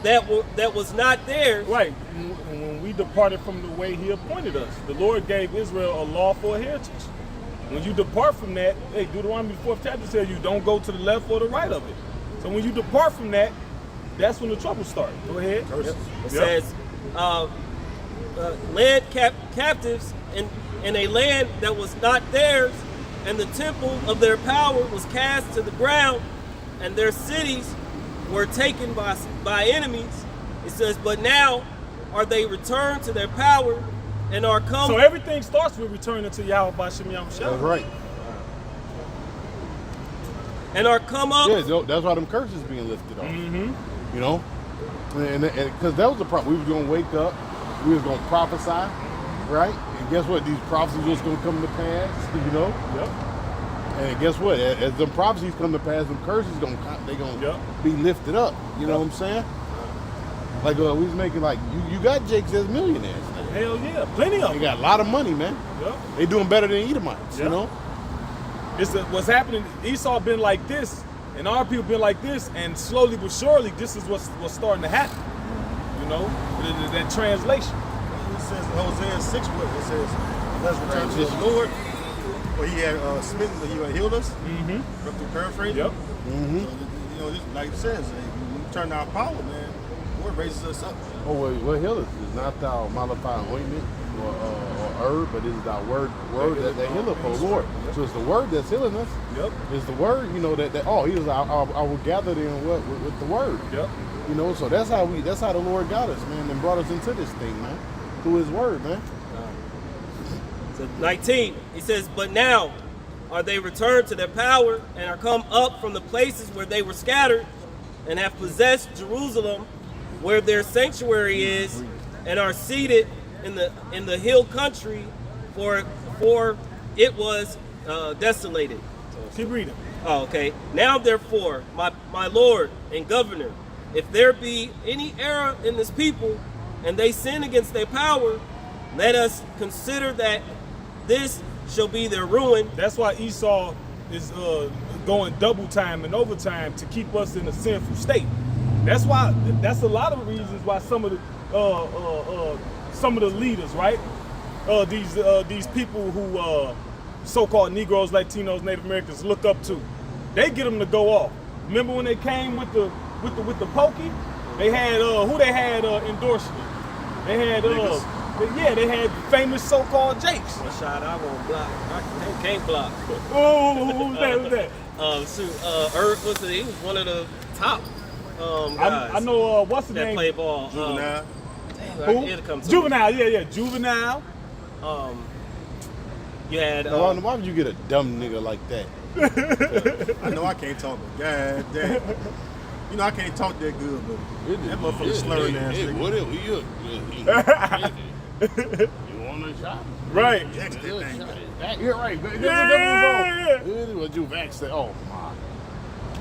that was not theirs. Right. When we departed from the way he appointed us, the Lord gave Israel a lawful heritage. When you depart from that, hey, Deuteronomy 4th chapter tells you don't go to the left or the right of it. So when you depart from that, that's when the trouble starts. Go ahead. It says, led captives in a land that was not theirs, and the temple of their power was cast to the ground, and their cities were taken by enemies. It says, but now are they returned to their power and are come. So everything starts with returning to Yahweh B'Shem Yahushua. That's right. And are come up. Yeah, that's why them curses being lifted off. Mm-hmm. You know? And because that was the problem. We was going to wake up. We was going to prophesy. Right? And guess what? These prophecies was going to come to pass. You know? Yep. And guess what? As them prophecies come to pass, them curses they gonna be lifted up. You know what I'm saying? Like we was making like you got Jakes as millionaires. Now. Hell yeah, plenty of They them. got a lot of money, man. Yep. They doing better than Edomites. Yep. You know? What's happening? Esau been like this, and our people been like this, and slowly but surely, this is what's starting to happen. You know, that translation. It says in Hosea 6, what it says, let's return to the Lord, where he had smitten, he had healed us. Mm-hmm. Up to paraphrase. Yep. Mm-hmm. So, you know, this, like it says, when we turn our power, man, the Lord raises us up. Oh, what healeth is not thou mollified ointment or herb, but it is thy word that healeth, O Lord. So it's the word that's healing us. Yep. It's the word, you know, that he was I will gather in with the word. Yep. You know, so that's how the Lord got us, man, and brought us into this thing, man. Through his word, man. So 19, he says, but now are they returned to their power and are come up from the places where they were scattered and have possessed Jerusalem, where their sanctuary is, and are seated in the hill country, for it was desolated. Keep reading. Oh, okay. Now therefore, my Lord and Governor, if there be any error in this people, and they sin against their power, let us consider that this shall be their ruin. That's why Esau is going double time and overtime to keep us in a sinful state. That's why. That's a lot of reasons why some of the leaders, right? These people who so-called Negroes, Latinos, Native Americans look up to, they get them to go off. Remember when they came with the pokey? They had who they had endorsing it. They had they had famous so-called Jakes. One shot I won't block. I can't block. Oh, who's that? He was one of the top guys. I know what's the that name? play ball. Juvenile. Who? It'll come to Juvenile, yeah, Juvenile. You had. Now, why would you get a dumb nigga like that? I know I can't talk, but god damn. You know I can't talk that good, but that motherfucker slurring ass nigga. You want a shot? Right. Jack's that thing. You're right. Yeah. What you vax that? Oh my.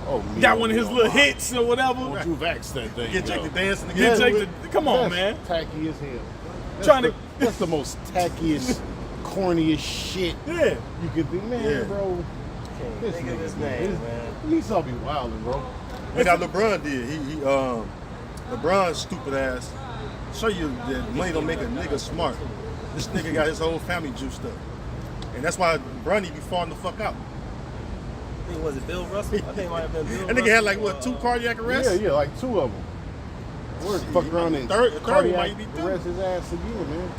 Oh, me. Got one of his little hits or whatever. Won't you vax that thing? Get Jack to dancing Get again. Jake to, come on, man. That's tacky as hell. That's the most tackiest, corniest shit Yeah. you could think. Man, Yeah. bro. This Think of nigga, his man. name, man. He saw me wilding, bro. Look how LeBron did. LeBron's stupid ass. Show you that money don't make a nigga smart. This nigga got his whole family juiced up. And that's why Bronny be falling the fuck out. I think was it Bill Russell? I think it might have been Bill. That nigga had like what, 2 cardiac arrests? Yeah, like 2 of them. We're fuck around and Third one cardiac might be through. arrest his ass again, man.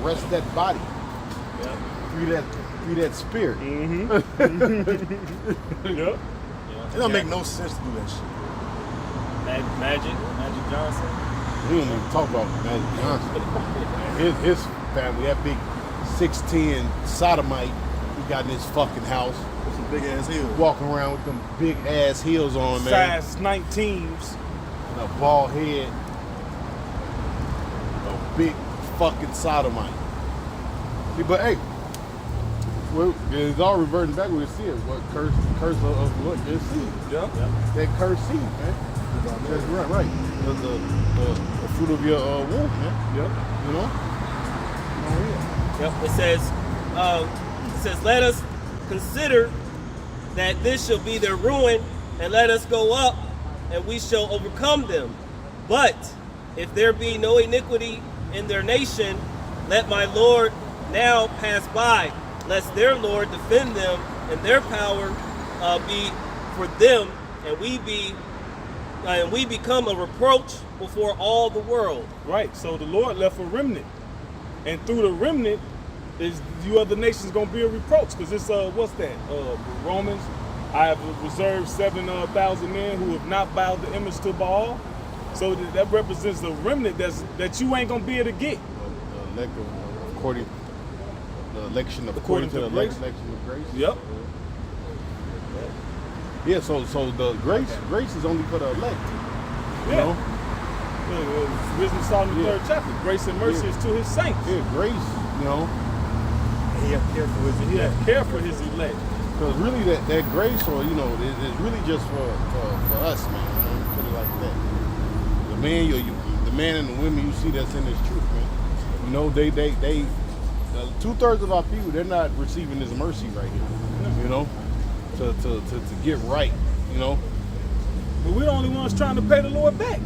Arrest that body. Yeah. Free that spirit. Mm-hmm. Yep. Yeah. It don't make no sense to do that shit. Magic Johnson. We don't even talk about Magic Johnson. His family, that big 6'10" sodomite he got in his fucking house. With some big ass heels. Walking around with them big ass heels on, man. Size 19s. And a bald head. A big fucking sodomite. See, but hey, well, it's all reverting back. We see it. What curse of what? Good seed. Yeah. That cursed seed, man. That's right. The fruit of your womb, man. Yep. You know. Oh Yep. It says, let us consider that this shall be their ruin, and let us go up, and we shall overcome them. But if there be no iniquity in their nation, let my Lord now pass by, lest their Lord defend them, and their power be for them, and we become a reproach before all the world. Right. So the Lord left a remnant, and through the remnant is you other nations gonna be a reproach, because it's what's that? Romans. I have reserved 7,000 men who have not bowed the image to Baal. So that represents the remnant that you ain't gonna be able to get. The election according to the election of grace. Yep. Yeah. So the grace is only for the elect. You know. Wisdom Solomon 3rd chapter. Grace and mercy is to his saints. Yeah, grace. You know. He have to care for his elect. He has to care for his elect. Because really that grace, or you know, is really just for us, man. Put it like that. The man and the women you see that's in this truth, man. You know, they 2/3 of our people, they're not receiving this mercy right here. You know, to get right. You know. But we're the only ones trying to pay the Lord back.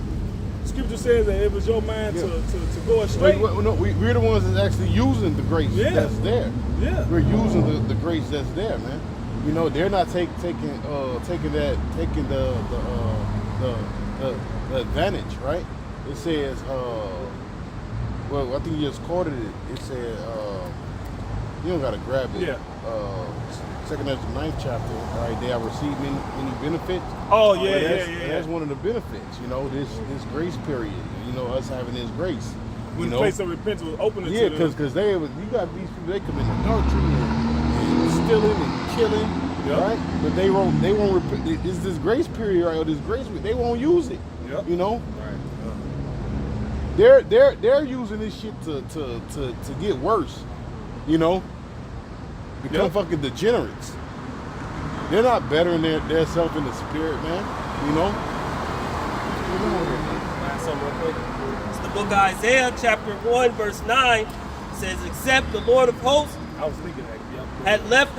Scripture says that it was your mind to go astray. We're the ones that's actually using the grace that's there. Yeah. We're using the grace that's there, man. You know, they're not taking the advantage, right? It says, well, I think you just quoted it. It said, you don't gotta grab it. Yeah. 2nd Ezra 9th chapter, right? They are receiving any benefits. Oh yeah. That's one of the benefits, you know, this grace period. You know, us having this grace. When the place of repentance was open to them. Because you got these people, they commit adultery and stealing and killing, right? But they won't repent. It's this grace period, right? Or this grace, they won't use it. Yep. You know. Right. They're using this shit to get worse. You know. Become fucking degenerates. They're not bettering their self in the spirit, man. You know. Something real quick. It's the book of Isaiah, chapter 1, verse 9. It says, except the Lord of hosts I was thinking that. had left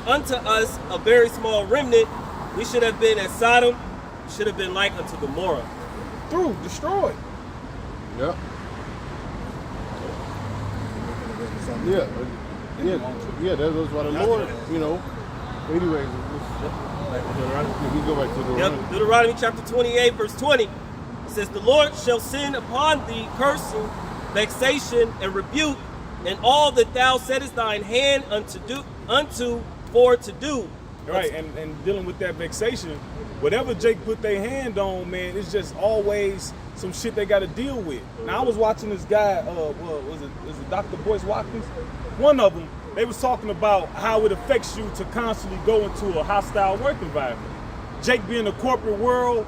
unto us a very small remnant, we should have been as Sodom, should have been like unto Gomorrah. Destroyed. Yeah. Yeah, that's why the Lord, you know. Anyways, we go back to Deuteronomy. Yep, Deuteronomy chapter 28, verse 20. It says, the Lord shall send upon thee cursing, vexation, and rebuke, and all that thou settest thine hand for to do. Right, and dealing with that vexation, whatever Jake put their hand on, man, it's just always some shit they got to deal with. Now, I was watching this guy, was it Dr. Boyce Watkins? One of them, they was talking about how it affects you to constantly go into a hostile work environment. Jake being in the corporate world,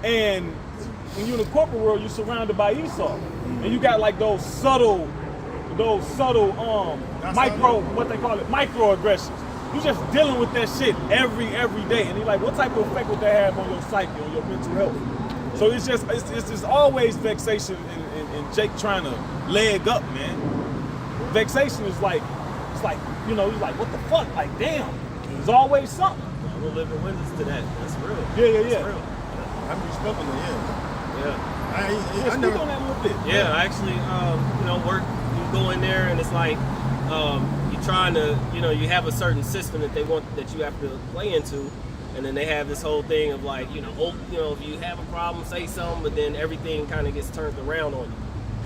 and when you're in the corporate world, you're surrounded by Esau. And you got like those subtle microaggressions. You just dealing with that shit every day. And you're like, what type of effect would that have on your psyche, on your mental health? So it's just always vexation and Jake trying to leg up, man. Vexation is like, it's like, you know, he's like, what the fuck? Like, damn. There's always something. We're living witness to that. That's real. Yeah. That's real. I'm respecting it, Yeah. I Speak never on that a little bit. Yeah, I actually, work, you go in there and it's like, you're trying to, you have a certain system that they want, that you have to play into. And then they have this whole thing of like, if you have a problem, say something, but then everything kind of gets turned around on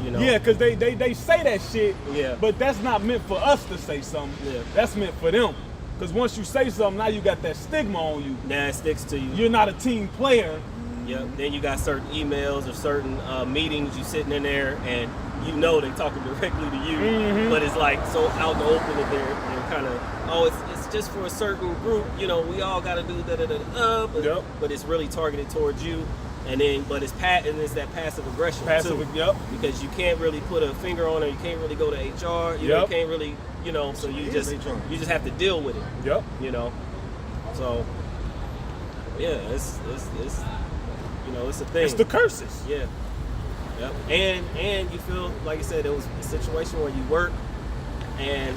you. Yeah, because they say that shit, Yeah. but that's not meant for us to say something. Yeah. That's meant for them. Because once you say something, now you got that stigma on you. Now it sticks to you. You're not a team player. Yep. Then you got certain emails or certain meetings you sitting in there, and you know they talking directly to you, but it's like so out in the open that they're kind of, it's just for a certain group. You know, we all got to do but, but it's really targeted towards you. And then, but it's that passive aggression too. Because you can't really put a finger on it. You can't really go to HR. You know, you can't really, you know. So you just have to deal with it. You know. So yeah, it's you know, it's a thing. It's the curses. Yeah. Yep. And you feel like I said, it was a situation where you work, and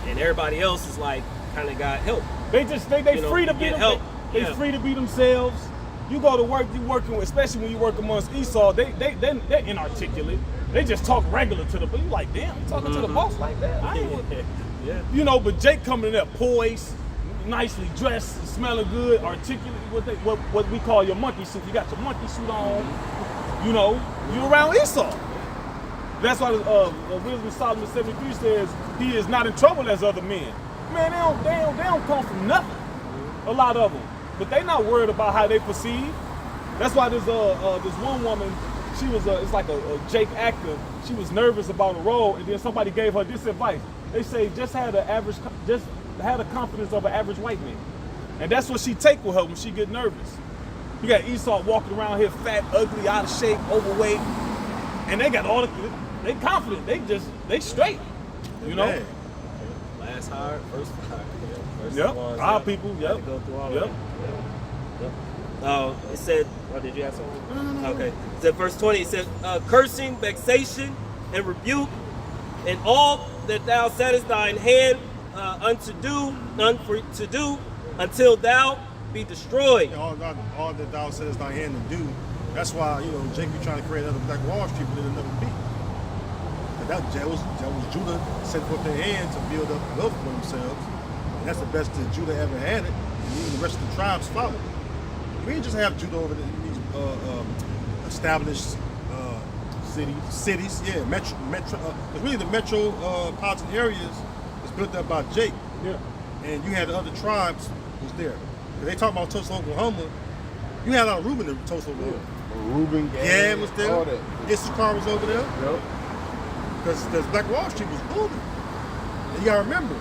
everybody else is like kind of got help. They free to be help. They free to be themselves. You go to work, you working with, especially when you work amongst Esau, they're inarticulate. They just talk regular to the, but you like, damn, you talking to the boss like that? I ain't yeah. You know, but Jake coming in there poised, nicely dressed, smelling good, articulate, what we call your monkey suit. You got your monkey suit on, you know, you around Esau. That's why Wisdom of Solomon 73 says he is not in trouble as other men. Man, they don't come from nothing. A lot of them. But they not worried about how they perceive. That's why this one woman, she was it's like a Jake actor. She was nervous about a role, and then somebody gave her this advice. They say just had a confidence of an average white man, and that's what she take with her when she get nervous. You got Esau walking around here fat, ugly, out of shape, overweight, and they got they confident. They straight. You know. Man. Last hire, first fire. Yep. Our people. Yep. Go through all yep. of that. It said, did you have something? No. Okay. It said, verse 20, it said, cursing, vexation, and rebuke, and all that thou settest thine hand to do, until thou be destroyed. All that thou settest thy hand to do. That's why, you know, Jake be trying to create another Black Wall Street, but it'll never be. But that was Judah set forth their hand to build up wealth for themselves. And that's the best that Judah ever had it. And even the rest of the tribes followed. We didn't just have Judah over these established cities. Yeah, metro. Really, the metropolitan areas was built up by Jake. Yeah. And you had the other tribes was there. They talk about Tulsa, Oklahoma. You had Reuben in Tulsa, Oklahoma. Reuben, Gad was there. All that. Issachar was over there. Yep. Because Black Wall Street was booming. And you gotta remember,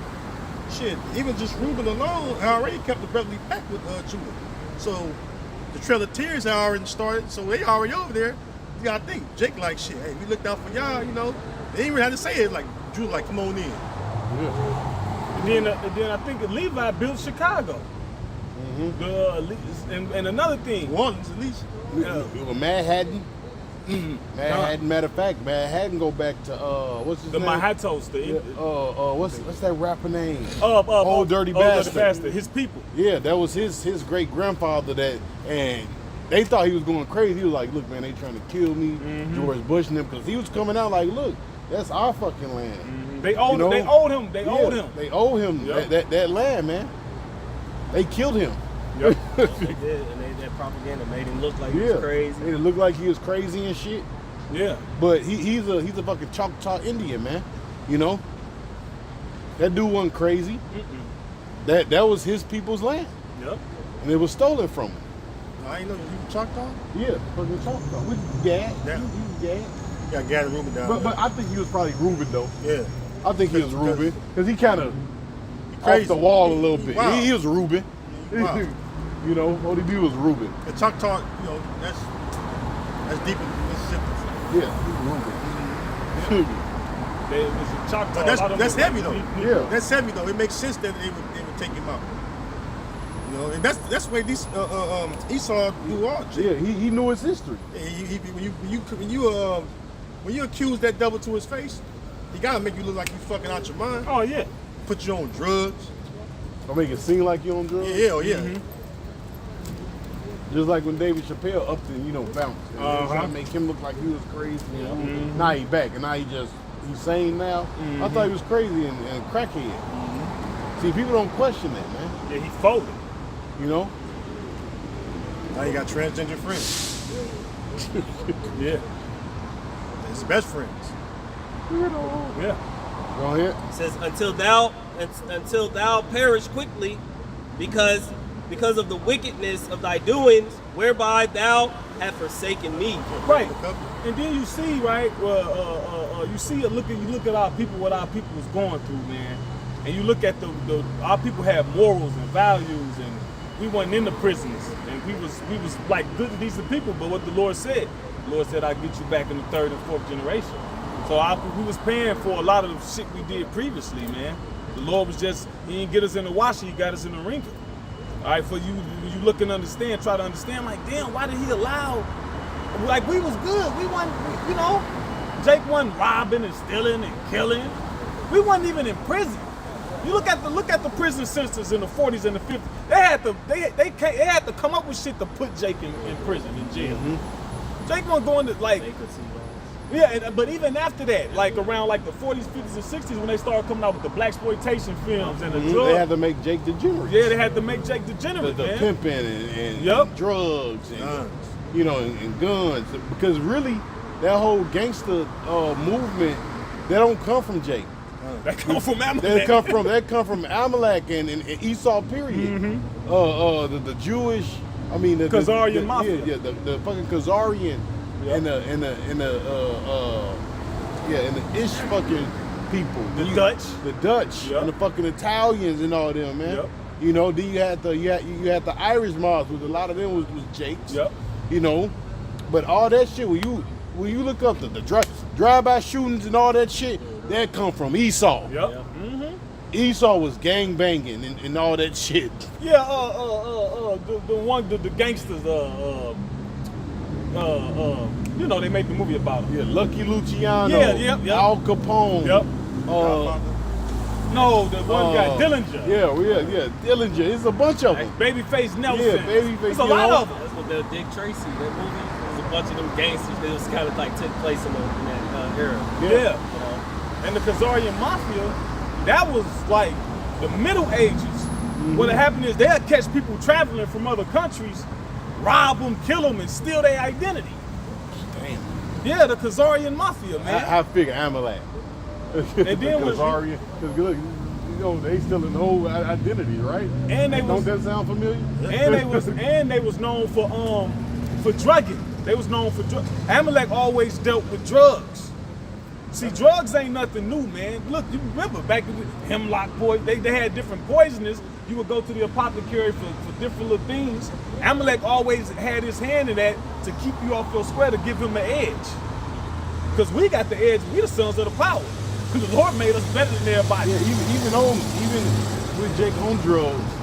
shit, even just Reuben alone already kept the Beverly pack with Judah. So the Trail of Tears had already started, so they already over there. You gotta think, Jake like, shit, hey, we looked out for y'all, you know. They didn't even have to say it, like, Judah like, come on in. Yeah. And then I think Levi built Chicago. And another thing. New Orleans, at least. Manhattan. Matter of fact, Manhattan go back to what's his the name? Mahatos. What's that rapper name? Old Dirty Bastard. His people. Yeah, that was his great grandfather that, and they thought he was going crazy. He was like, look, man, they trying to kill me, George Bush and them, because he was coming out like, look, that's our fucking land. They owed him. They owe him that land, man. They killed him. Yep. They did, and that propaganda made him look like he was crazy. Made it look like he was crazy and shit. Yeah. But he's a fucking Choctaw Indian, man. You know? That dude wasn't crazy. That was his people's land. Yep. And it was stolen from him. I ain't know you Choctaw? Yeah, fucking Choctaw. With Gad. Yeah. He was Gad. You got Gad and Reuben down there. But I think he was probably Reuben, though. Yeah. I think he was Reuben. Because he kind of off crazy. the wall a little bit. Wow. He was Reuben. Wow. You know, all he did was Reuben. The Choctaw, you know, that's deep in Mississippi. Yeah, he was Reuben. It was a Choctaw. That's heavy though. Yeah. That's heavy though. It makes sense that they would take him out. You know, and that's the way these Esau do all. Yeah, he knew his history. When you accuse that devil to his face, he gotta make you look like you fucking out your mind. Oh yeah. Put you on drugs. Or make it seem like you on drugs. Yeah. Just like when David Chappelle upped and bounced. And trying to make him look like he was crazy. Now he back, and now he's sane now. I thought he was crazy and crackhead. See, people don't question that, man. Yeah, he folded. You know? Now you got transgender friends. Yeah. His best friends. Yeah. Go ahead. It says, until thou until thou perish quickly, because of the wickedness of thy doings, whereby thou hast forsaken me. Right. And then you see, right? You see you look at our people, what our people was going through, man. And you look at our people had morals and values, and we wasn't in the prisons, and we was like good and decent people. But what the Lord said, I'll get you back in the 3rd and 4th generation. So we was paying for a lot of the shit we did previously, man. The Lord was just, he didn't get us in the washer, he got us in the wrinkle. All right, for you look and understand, try to understand, like, damn, why did he allow, like, we was good. We wasn't, you know, Jake wasn't robbing and stealing and killing. We wasn't even in prison. You look at the prison systems in the 40s and the 50s. They had to come up with shit to put Jake in prison, in jail. Mm-hmm. Jake wasn't going to, like, yeah, but even after that, like around like the 40s, 50s, and 60s, when they started coming out with the blaxploitation films and the drugs. They had to make Jake degenerate. Yeah, they had to make Jake degenerate, the man. pimping and drugs and you know and guns, because really that whole gangster movement, they don't come from Jake. That come from Amalek. They come from Amalek and Esau period. Mm-hmm. The Jewish, I mean the Khazarian mafia. Yeah, the fucking Khazarian. Yep. And the Ish fucking people, the Dutch, yep. and the fucking Italians and all them, man. Yep. You know, then you had the Irish mobs, which a lot of them was Jakes. Yep. You know, but all that shit when you look up the drive-by shootings and all that shit, that come from Esau. Yep. Yeah. Mm-hmm. Esau was gang banging and all that shit. Yeah. The gangsters. You know, they made the movie about him. Yeah, Lucky Luciano. Yeah, yep. Al Capone. Yep. No, the one guy, Dillinger. Yeah, Dillinger. It's a bunch of them. Babyface Nelson. Yeah, Babyface. It's a lot of them. That's what the Dick Tracy, that movie, it was a bunch of them gangsters. They just kind of like took place in that era. Yeah. You know? And the Khazarian Mafia, that was like the Middle Ages. Mm-hmm. What happened is they'd catch people traveling from other countries, rob them, kill them, and steal their identity. Damn. Yeah, the Khazarian Mafia, man. I figure Amalek. And then Khazarian, because look, you know, they still in the whole identity, right? And don't that sound familiar? And they was known for drugging. They was known for drugs. Amalek always dealt with drugs. See, drugs ain't nothing new, man. Look, you remember back in the hemlock poison, they had different poisoners. You would go to the apothecary for different little things. Amalek always had his hand in that to keep you off your square, to give him an edge. Because we got the edge, we the sons of the power. Because the Lord made us better than everybody. Yeah, even with Jake on drugs,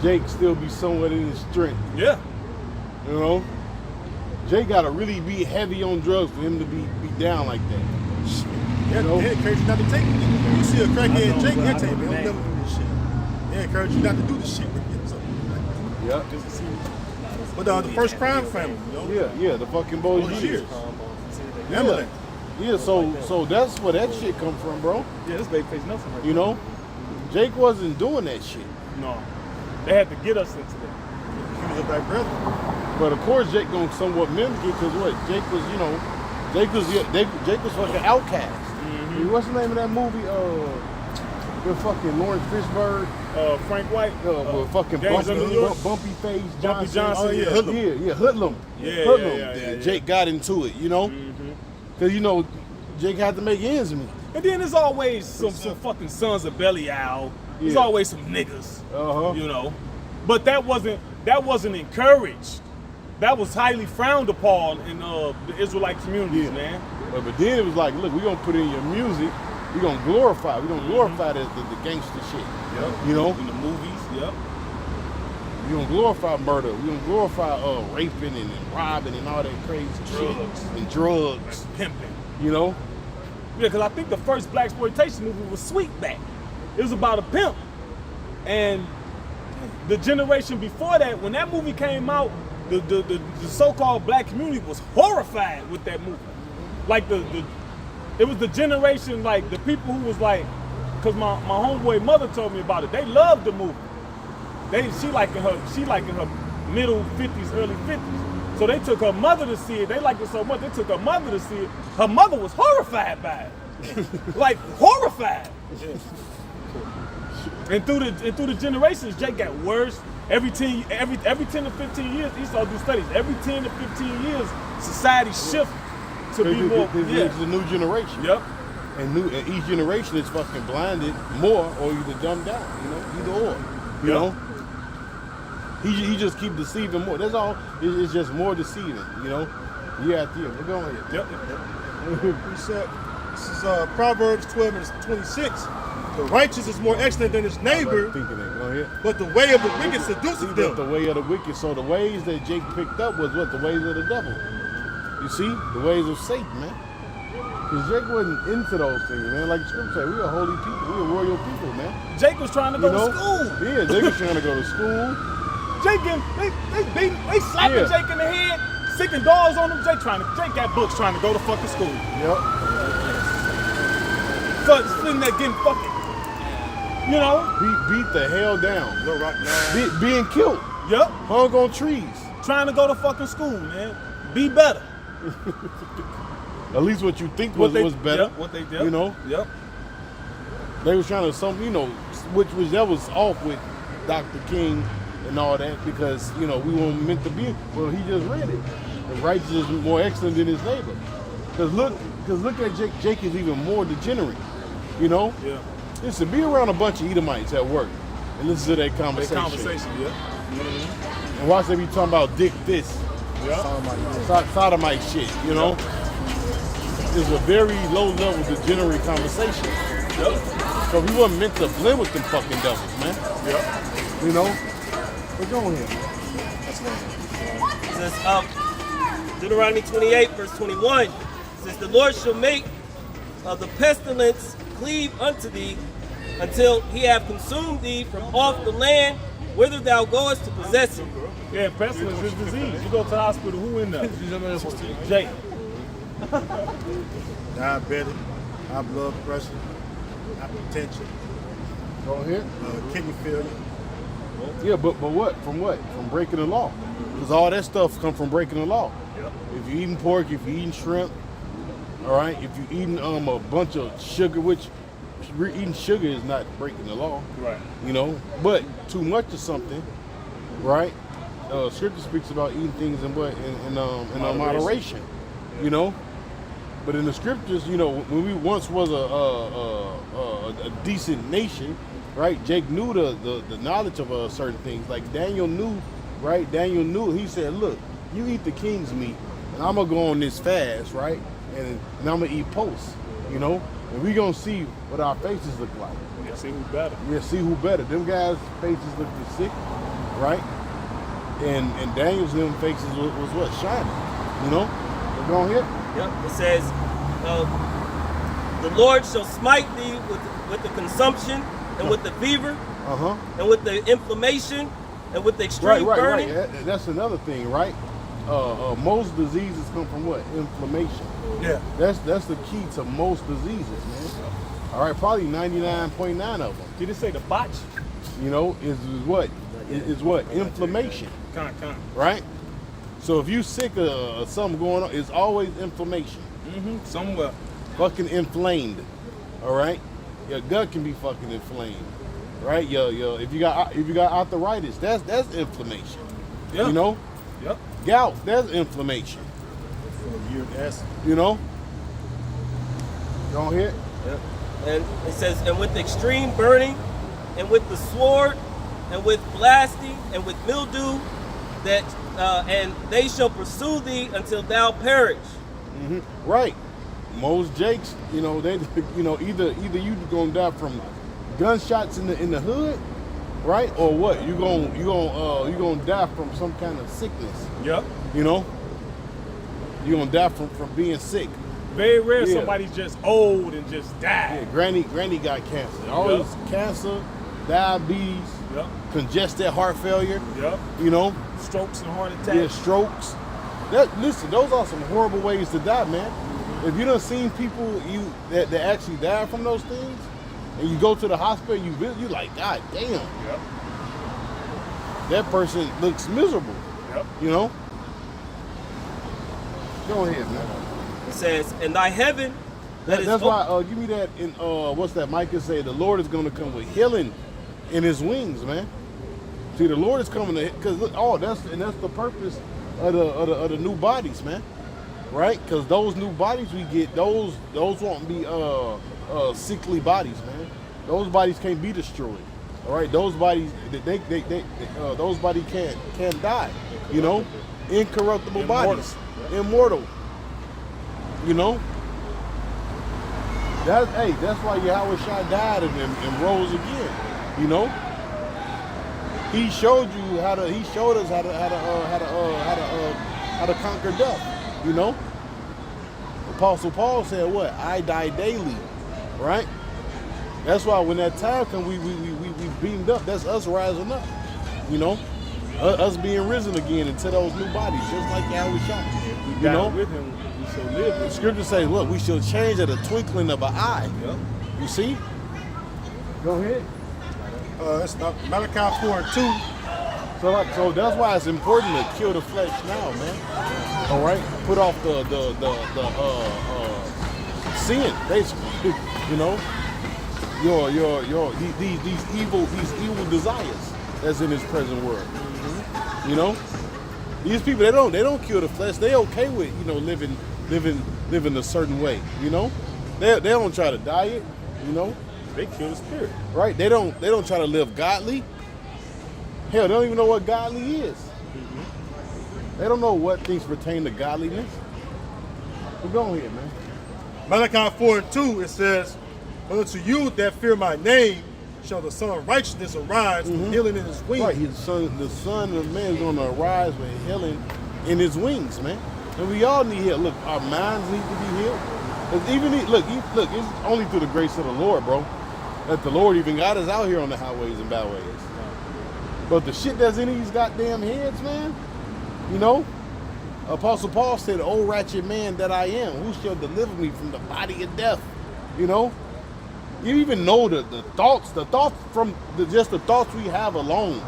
Jake still be somewhat in his strength. Yeah. You know? Jake gotta really be heavy on drugs for him to be down like that. Yeah, you know? They encourage you not to take it. You see a crackhead Jake, they tell you, man, don't never do this shit. They encourage you not to do this shit. Yeah. But the first crime family, you know? Yeah, the fucking Boziers. Amalek. Yeah, so that's where that shit come from, bro. Yeah, this Babyface Nelson right You know? Jake wasn't doing that shit. No. They had to get us into that. He was a black brother. But of course Jake gonna somewhat mimic it, because what? Jake was fucking outcast. Mm-hmm. What's the name of that movie? With fucking Lawrence Fishburne. Frank White. With fucking bumpy face Bumpy Johnson. Oh, yeah, Hoodlum. Hoodlum. Yeah. Jake got into it, you know? Because, you know, Jake had to make ends meet. And then there's always some fucking sons of Belial. There's always some niggas, you know. But that wasn't encouraged. That was highly frowned upon in the Israelite communities, man. But then it was like, look, we're going to put in your music. We're going to glorify. We're going to glorify the gangster shit. Yep. You know? In the movies, yep. We're going to glorify murder. We're going to glorify raping and robbing and all that crazy shit. And drugs. And pimping. You know? Yeah, because I think the first blaxploitation movie was Sweetback. It was about a pimp. And the generation before that, when that movie came out, the so-called black community was horrified with that movie. Like it was the generation, like the people who was like, because my homeboy mother told me about it. They loved the movie. She like in her middle 50s, early 50s. So they took her mother to see it. They liked it so much they took her mother to see it. Her mother was horrified by it. Like horrified. And through the generations, Jake got worse. Every 10 to 15 years, Esau do studies. Every 10 to 15 years, society shift to be more. It's a new generation. Yep. And each generation is fucking blinded more or either dumbed down, either or. You know? He just keep deceiving more. That's all. It's just more deceiving, Year after year. We're going here. Yep. He said, this is Proverbs 12 and 26. The righteous is more excellent than his neighbor, Thinking it. Go ahead. but the way of the wicked seduceth That's them. the way of the wicked. So the ways that Jake picked up was what? The ways of the devil. You see? The ways of Satan, man. Because Jake wasn't into those things, man. Like the scripture said, we are holy people. We are royal people, man. Jake was trying to go to school. Yeah, Jake was trying to go to school. Jake they slapping Jake in the head, sicking dogs on him. Jake got books trying to go to fucking school. Yep. So sitting there getting fucking, Beat the hell down. No rock now. Being killed. Yep. Hung on trees. Trying to go to fucking school, man. Be better. At least what you think was better. Yep, what they did. Yep. They was trying to that was off with Dr. King and all that because, we weren't meant to be. Well, he just read it. The righteous is more excellent than his neighbor. Because look at Jake. Jake is even more degenerate. Yeah. Listen, be around a bunch of Edomites at work and listen to that conversation. Yeah. And watch they be talking about dick this, Yeah. sodomite shit, It's a very low level degenerate conversation. Yep. So we wasn't meant to blend with them fucking devils, man. Yep. We're going here. It says, Deuteronomy 28, verse 21, says, the Lord shall make the pestilence cleave unto thee until he have consumed thee from off the land whither thou goest to possess it. Yeah, pestilence is disease. You go to the hospital, who in there? Jake. Diabetic, high blood pressure, hypertension, Go ahead. kidney failure. Yeah, but what? From what? From breaking the law. Because all that stuff come from breaking the law. Yep. If you're eating pork, if you're eating shrimp, all right? If you're eating a bunch of sugar, which eating sugar is not breaking the law. Right. But too much of something, right? Scripture speaks about eating things in moderation. But in the scriptures, when we once was a decent nation, right? Jake knew the knowledge of certain things. Like Daniel knew, right? Daniel knew. He said, "Look, you eat the king's meat, and I'm gonna go on this fast, right? And I'm gonna eat post, and we gonna see what our faces look like. Yeah, see who's better. Yeah, see who better. Them guys' faces looked sick, right? And Daniel's them faces was what? Shining, We're going here. Yep. It says, the Lord shall smite thee with the consumption and with the fever and with the inflammation and with the extreme burning. Right. That's another thing, right? Most diseases come from what? Inflammation. Yeah. That's the key to most diseases, man. All right, probably 99.9 of them. Did it say the botch? Is what? Is what? Inflammation. Right? So if you sick of something going on, it's always inflammation. Somewhere. Fucking inflamed. All right? Your gut can be fucking inflamed. Right? If you got arthritis, that's inflammation. Yeah. Yep. Gout, that's inflammation. Uric acid. Go ahead. Yep. And it says, and with extreme burning, and with the sword, and with blasting, and with mildew, and they shall pursue thee until thou perish. Right. Most Jakes, they, either you gonna die from gunshots in the hood, right, or what? You gonna die from some kind of sickness. Yep. You're gonna die from being sick. Very rare somebody's just old and just died. Yeah, Granny got cancer. Always cancer, diabetes, congested heart failure. Yep. Strokes and heart attacks. Yeah, strokes. Listen, those are some horrible ways to die, man. If you done seen people that actually died from those things, and you go to the hospital, you like, God damn. Yep. That person looks miserable. Yep. Go ahead, man. It says, and thy heaven That's why, give me that in, what's that Micah say? The Lord is going to come with healing in his wings, man. See, the Lord is coming to, because that's the purpose of the new bodies, man. Right? Because those new bodies we get, those won't be sickly bodies, man. Those bodies can't be destroyed. All right, those bodies those bodies can't die. You know, incorruptible bodies, immortal. You know. That's why Yahweh Shai died and rose again. You know. He showed you how to. He showed us how to conquer death. You know. Apostle Paul said, "What? I die daily." Right. That's why when that time comes, we beamed up. That's us rising up. You know. Us being risen again into those new bodies, just like Yahweh Shai. You know. With him, we shall live. The scripture says, "Look, we shall change at a twinkling of an eye." Yep. You see? Go ahead. It's Malachi 4:2. So that's why it's important to kill the flesh now, man. All right, put off the sin, basically. You know, these evil desires that's in His present world. Mm-hmm. You know, these people they don't kill the flesh. They okay with living a certain way. You know, they don't try to diet. You know. They kill the spirit. Right? They don't try to live godly. Hell, they don't even know what godly is. Mm-hmm. They don't know what things pertain to godliness. We're going here, man. Malachi 4:2, it says, "But unto you that fear my name shall the Son of Righteousness arise with healing in his wings." Right, the Son of Man is going to arise with healing in his wings, man. And we all need healing. Look, our minds need to be healed. Look, it's only through the grace of the Lord, bro, that the Lord even got us out here on the highways and byways. But the shit that's in these goddamn heads, man, you know, Apostle Paul said, "O wretched man that I am, who shall deliver me from the body of death?" You know, you even know the thoughts from just the thoughts we have alone.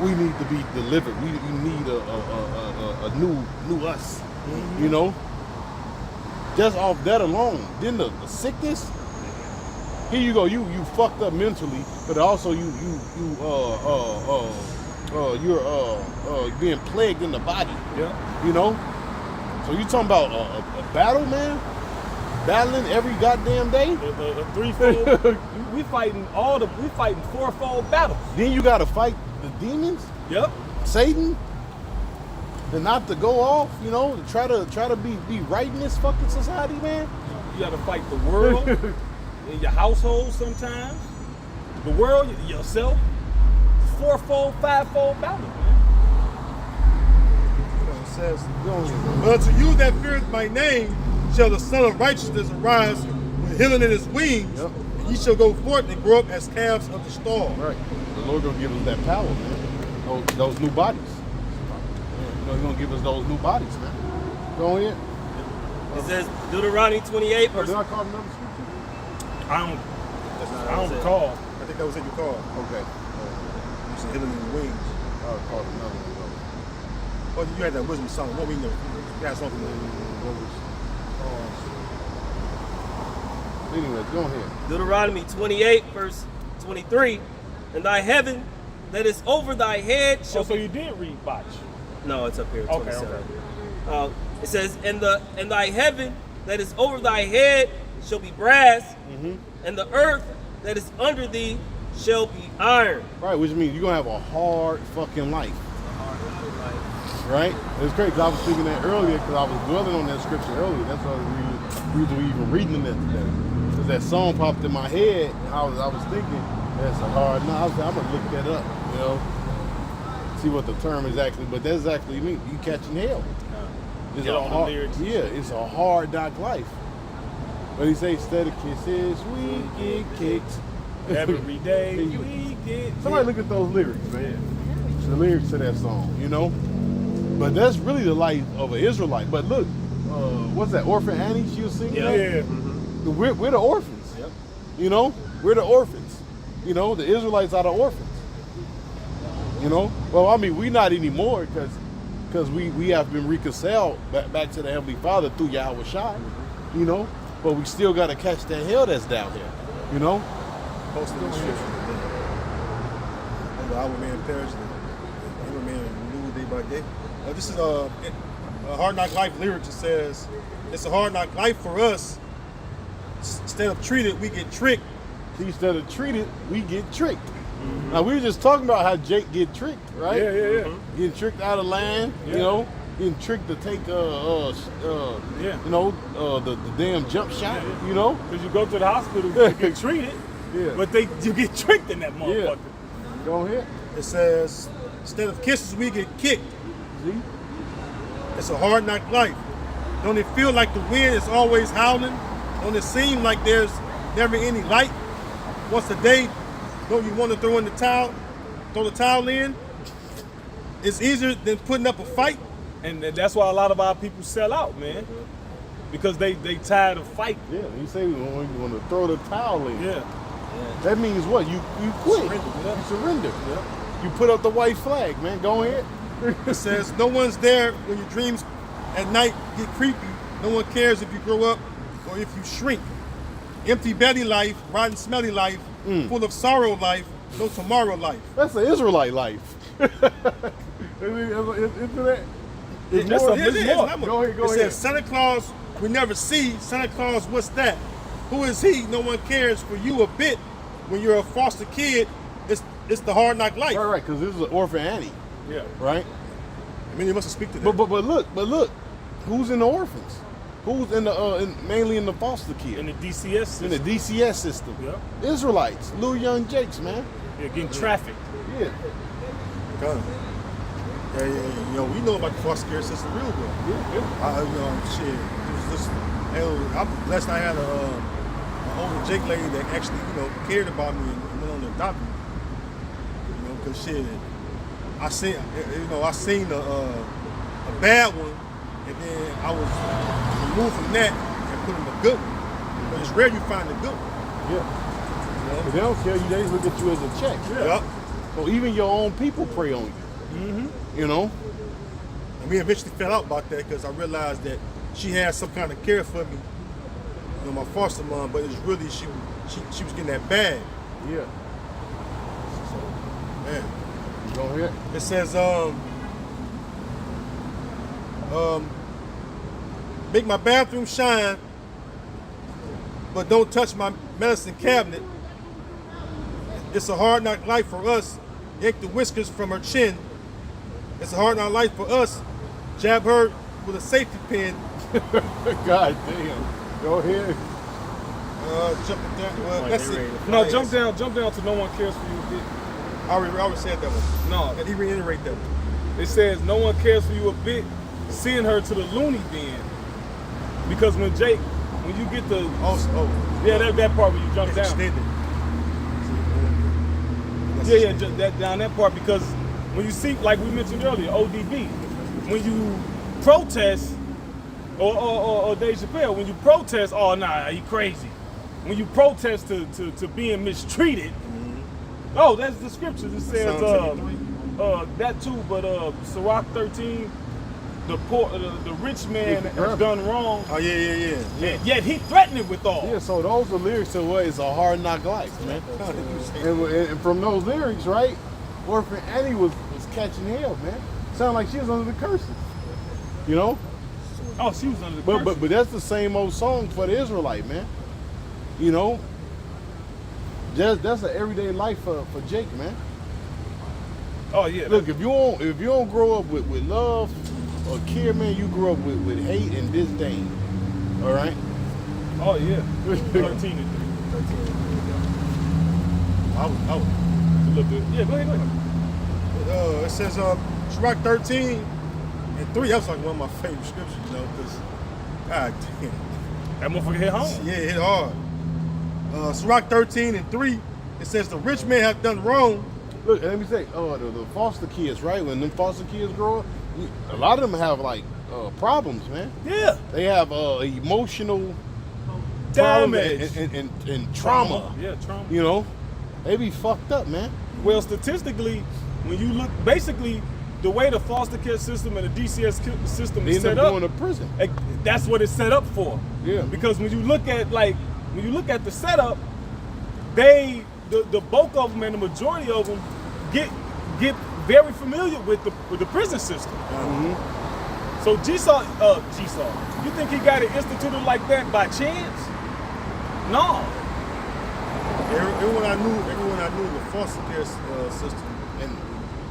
We need to be delivered. We need a new us. Mm-hmm. You know, just off that alone. Then the sickness. Here you go. You fucked up mentally, but also you're being plagued in the body. Yeah. You know. So you talking about a battle, man? Battling every goddamn day. A threefold. we fighting fourfold battles. Then you got to fight the demons. Yep. Satan. And not to go off, you know, to try to be right in this fucking society, man. You got to fight the world. In your household sometimes, the world, yourself, fourfold, fivefold battle, man. It says, "But unto you that feareth my name shall the Son of Righteousness arise with healing in his wings, and ye shall go forth and grow up as calves of the stall." Right. The Lord gonna give us that power, man. Those new bodies. You know, He's gonna give us those new bodies, man. Go ahead. It says Deuteronomy 28 verse. Did I call another scripture? I don't recall. I think that was in your car. Okay. You said healing in the wings. I called another one. Oh, you had that wisdom song. What we know? You got something. Anyways, go ahead. Deuteronomy 28 verse 23. "And thy heaven that is over thy head shall So you did read botch. No, it's up here. 27. Okay. It says, and thy heaven that is over thy head shall be brass, and the earth that is under thee shall be iron." Right, which means you're gonna have a hard fucking life. Right? It's crazy, 'cause I was thinking that earlier, because I was dwelling on that scripture earlier. That's why the reason we even reading that today. Because that song popped in my head, and I was thinking, that's a hard no. I'm gonna look that up, you know. See what the term is actually, but that's exactly me. You catching hell. It's Get a on the hard, lyrics. yeah, it's a hard knock life. But he say, instead of kisses, we get kicked. Every day we get. Somebody look at those lyrics, man. The lyrics to that song, you know. But that's really the life of an Israelite. But look, what's that? Orphan Annie? She was singing. Yeah. That? Yeah. We're the orphans. Yep. You know, we're the orphans. You know, the Israelites are the orphans. You know. Well, I mean, we not anymore because we have been reconciled back to the Heavenly Father through Yahweh Shai. You know, but we still got to catch that hell that's down here. You know. Posted in the scripture. but our man perished, and every man renewed day by day. This is a Hard Knock Life lyrics. It says, it's a hard knock life for us. Instead of treated, we get tricked. See, instead of treated, we get tricked. Mm-hmm. Now, we were just talking about how Jake get tricked, right? Yeah. Getting tricked out of land, you know, getting tricked to take, the damn jump shot, you know? Because you go to the hospital to get treated, but you get tricked in that motherfucker. Yeah. Go ahead. It says, instead of kisses, we get kicked. See? It's a hard knock life. Don't it feel like the wind is always howling? Don't it seem like there's never any light? Once a day, don't you want to throw the towel in? It's easier than putting up a fight. And that's why a lot of our people sell out, man. Because they tired of fighting. Yeah, you say you want to throw the towel in. Yeah. That means what? You quit. Surrender. You surrender. Yeah. You put up the white flag, man. Go ahead. It says, no one's there when your dreams at night get creepy. No one cares if you grow up or if you shrink. Empty belly life, rotten smelly life, full of sorrow life, no tomorrow life. That's an Israelite life. Isn't that? It's more. Go ahead. It says, Santa Claus we never see. Santa Claus, what's that? Who is he? No one cares for you a bit. When you're a foster kid, it's the hard knock life. Right, because this is an orphan Annie. Yeah. Right? I mean, you must speak to that. But look, who's in the orphans? Who's in the mainly in the foster kid? In the DCS system. In the DCS system. Yeah. Israelites, little young Jakes, man. Yeah, getting trafficked. Yeah. Yeah, you know, we know about the foster care system real well. Yeah. Shit. It was just, I'm blessed I had an older Jake lady that actually, cared about me and went on to adopt me. You know, because shit, I seen a bad one, and then I was removed from that and put in a good one. But it's rare you find a good one. Yeah. But they don't care you. They just look at you as a check. Yeah. So even your own people prey on you. Mm-hmm. You know? And we eventually fell out about that because I realized that she had some kind of care for me, my foster mom, but it was really she was getting that bag. Yeah. So, man. Go ahead. It says, make my bathroom shine, but don't touch my medicine cabinet. It's a hard knock life for us. Yank the whiskers from her chin. It's a hard knock life for us. Jab her with a safety pin. God damn. Go ahead. Jumping down. Well, that's it. No, jump down to no one cares for you a bit. I already said that one. No. And he reiterate that one. It says no one cares for you a bit. Send her to the loony bin. Because when you get the that part when you jump down. Extended. Down that part, because when you see, like we mentioned earlier, ODB, when you protest, or Dave Chappelle, when you protest, oh nah, he crazy. When you protest to being mistreated, oh, that's the scriptures. It says that too, but Sirach 13, the rich man has done wrong. Oh yeah. Yet he threatened it with all. Yeah, so those are lyrics of what is a hard knock life, man. and from those lyrics, right, Orphan Annie was catching hell, man. Sound like she was under the curses. You know? Oh, she was under the curses. But that's the same old song for the Israelite, man. You know? That's an everyday life for Jake, man. Oh yeah. Look, if you don't grow up with love or care, man, you grow up with hate and disdain. All right? Oh yeah. 13 and 3. I was A little bit. Yeah, go ahead. it says Sirach 13 and 3. That's like one of my favorite scriptures, because God damn. That motherfucker hit home. Yeah, it hit hard. Sirach 13 and 3. It says the rich man have done wrong. Look, let me say, the foster kids, right? When them foster kids grow up, a lot of them have like problems, man. Yeah. They have emotional Damage and trauma. Yeah, trauma. You know, they be fucked up, man. Well, statistically, when you look, basically, the way the foster care system and the DCS system is set up, going to prison. That's what it's set up for. Yeah. Because when you look at the setup, the bulk of them and the majority of them get very familiar with the prison system. So G-Saw, you think he got it instituted like that by chance? No. Everyone I knew in the foster care system, and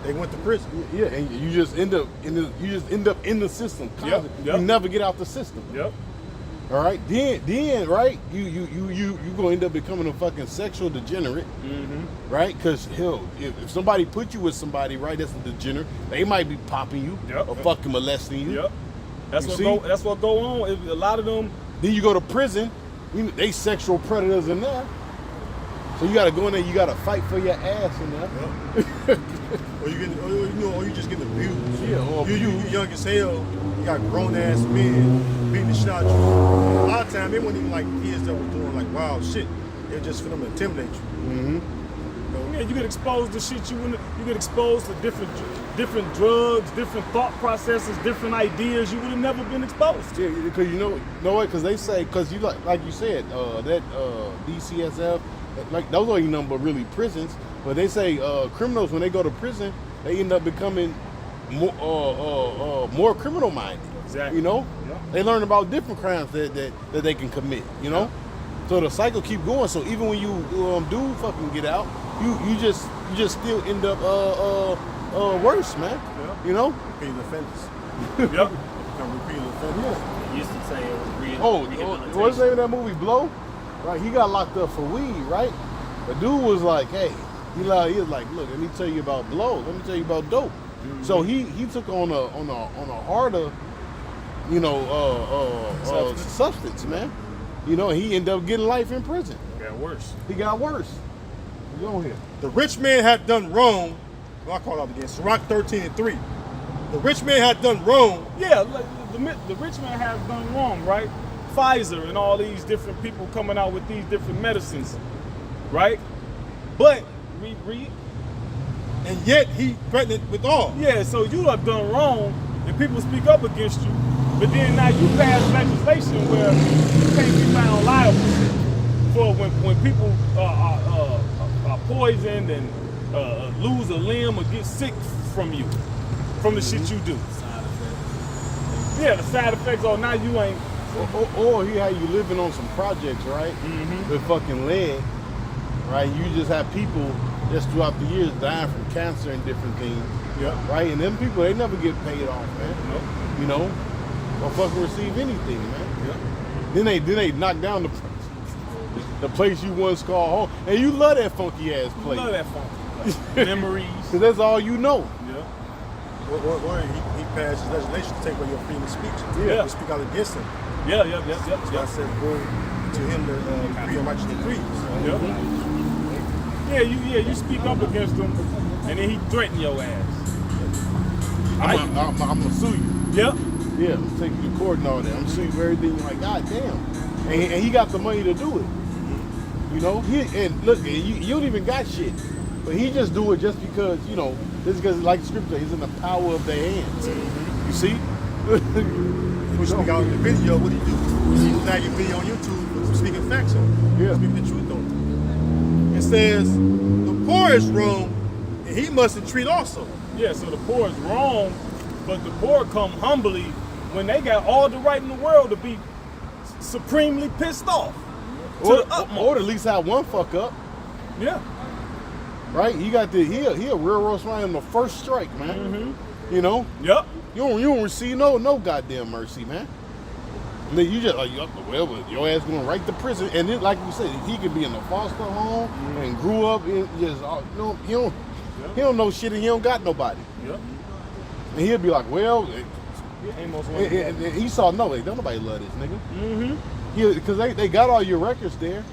they went to prison. Yeah, and you just end up in the system. Yep. You never get out the system. Yep. All right, then right, you gonna end up becoming a fucking sexual degenerate, right? Because if somebody put you with somebody, right, that's a degenerate, they might be popping you or fucking molesting you. Yep. That's what go on. A lot of them. Then you go to prison, they sexual predators in there. So you gotta go in there, you gotta fight for your ass in there. Yep. or you just getting abused. Yeah, or you young as hell. You got grown ass men beating the shit out of you. And a lot of times, they weren't even like kids that were doing like wild shit. They're just for them to intimidate you. Yeah, you get exposed to shit you get exposed to different drugs, different thought processes, different ideas you would have never been exposed to. Yeah, because you know what? Because they say, because you like you said, that DCSF, like those ain't nothing but really prisons. But they say criminals, when they go to prison, they end up becoming more criminal minded. Exactly. You know, Yeah. they learn about different crimes that they can commit. You know, so the cycle keep going. So even when you do fucking get out, you just still end up worse, man. Yeah. You know. Repeating offenders. Yep. Become repeating offenders. They used to say it was rehabilitation. What's the name of that movie? Blow? Right, he got locked up for weed, right? The dude was like, hey, he was like, look, let me tell you about blow. Let me tell you about dope. So he took on a harder, you know, substance, man. You know, he ended up getting life in prison. Got worse. He got worse. Go on here. The rich man had done wrong. Well, I call it out again. Sirach 13:3. The rich man had done wrong. Yeah, like, the rich man has done wrong, right? Pfizer and all these different people coming out with these different medicines, right? But read. And yet he threatened it with all. Yeah, so you have done wrong, and people speak up against you, but then now you pass legislation where you can't be found liable for when people are poisoned and lose a limb or get sick from you, from the shit you do. Side effects. Yeah, the side effects are now you ain't. Or he had you living on some projects, right? With fucking lead, right? You just have people just throughout the years dying from cancer and different things. Yeah. Right? And them people, they never get paid off, man. Nope. You know? Or fucking receive anything, man. Yeah. Then they knock down the place you once called home. And you love that funky ass place. Love that funky memories. Cause that's all you know. Yeah. Or he passed his legislation to take away your freedom of speech. Yeah. To speak out against him. Yeah. So I said, go to him to decree and righteous decrees. You speak up against him, and then he threaten your ass. I'm gonna sue you. Yep. Yeah, I'm taking you to court and all that. I'm suing you for everything. You're like, God damn. And he got the money to do it. You know? And look, you don't even got shit. But he just do it just because, you know, this is because, like scripture, he's in the power of their hands. You see? You speak out in the video, what do you do? You snag your video on YouTube for speaking facts on it. Yeah. Speaking the truth on it. It says, the poor is wrong, and he must entreat also. Yeah, so the poor is wrong, but the poor come humbly when they got all the right in the world to be supremely pissed off. Or at least have one fuck up. Yeah. Right? He got he a railroad swine on the first strike, man. You know? Yep. You don't receive no goddamn mercy, man. And then you just well, your ass going right to prison, and then like you said, he could be in a foster home and grew up in just he don't know shit and he don't got nobody. Yep. And he'll be like, well, Amos and he saw don't nobody love this nigga. Because they got all your records there.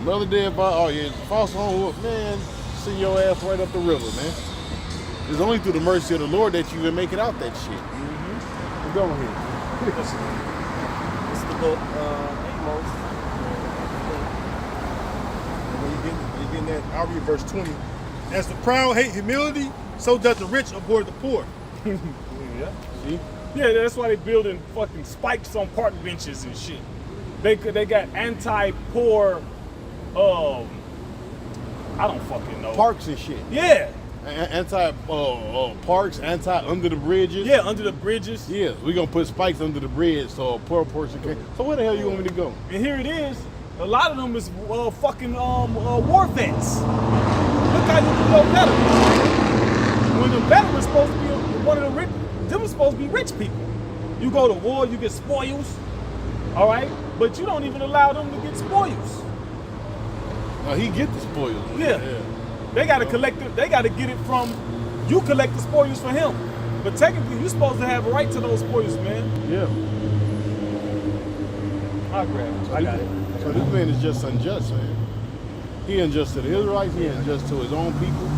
Mother dead by foster home, man, send your ass right up the river, man. It's only through the mercy of the Lord that you can make it out that shit. Go ahead. It's the book, Amos. When you get that, I'll read verse 20. As the proud hate humility, so does the rich abhor the poor. Yeah. See? Yeah, that's why they building fucking spikes on park benches and shit. They got anti-poor I don't fucking know. Parks and shit. Yeah. Anti parks, anti under the bridges. Yeah, under the bridges. Yeah, we gonna put spikes under the bridge so a poor person can. So where the hell you want me to go? And here it is. A lot of them is fucking war vets. Look how you know veterans. When the veteran's supposed to be one of the rich, them are supposed to be rich people. You go to war, you get spoils, all right? But you don't even allow them to get spoils. He get the spoils. Yeah. They gotta collect it. They gotta get it from. You collect the spoils for him, but technically you're supposed to have a right to those spoils, man. Yeah. I'll grab it. I got it. So this man is just unjust, man. He unjust to the Israelites. He unjust to his own people,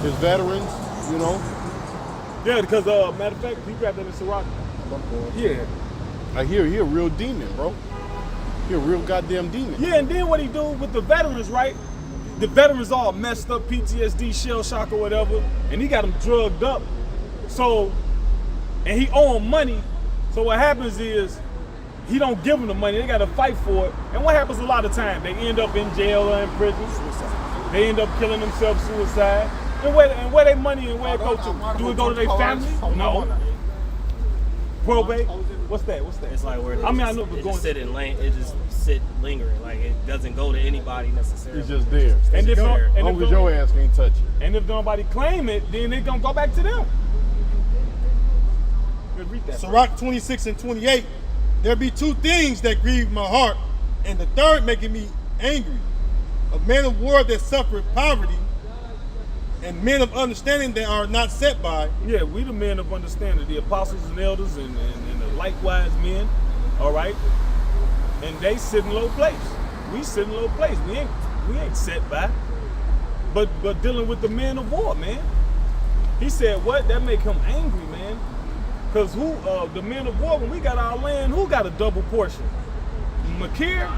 his veterans. You know. Yeah, because matter of fact, he grabbed that in Sirach. Yeah. Like he a real demon, bro. He a real goddamn demon. Yeah, and then what he do with the veterans, right? The veterans all messed up, PTSD, shell shock or whatever, and he got them drugged up. So, and he owe them money. So what happens is, he don't give them the money. They got to fight for it. And what happens a lot of times? They end up in jail or in prison. Suicide. They end up killing themselves, suicide. And where they money and where it go to? Do it go to their family? No. Probate? What's that? It's like where I know it just sit lingering. Like it doesn't go to anybody necessarily. It's just there. And if your ass can't touch it. And if nobody claim it, then they gonna go back to them. Read that. Sirach 26 and 28. There be two things that grieve my heart, and the third making me angry. A man of war that suffered poverty, and men of understanding that are not set by. Yeah, we the men of understanding, the apostles and elders and the likewise men, all right? And they sit in low place. We sit in low place. We ain't set by. But dealing with the men of war, man. He said what? That make him angry, man. Cause the men of war, when we got our land, who got a double portion? Makir,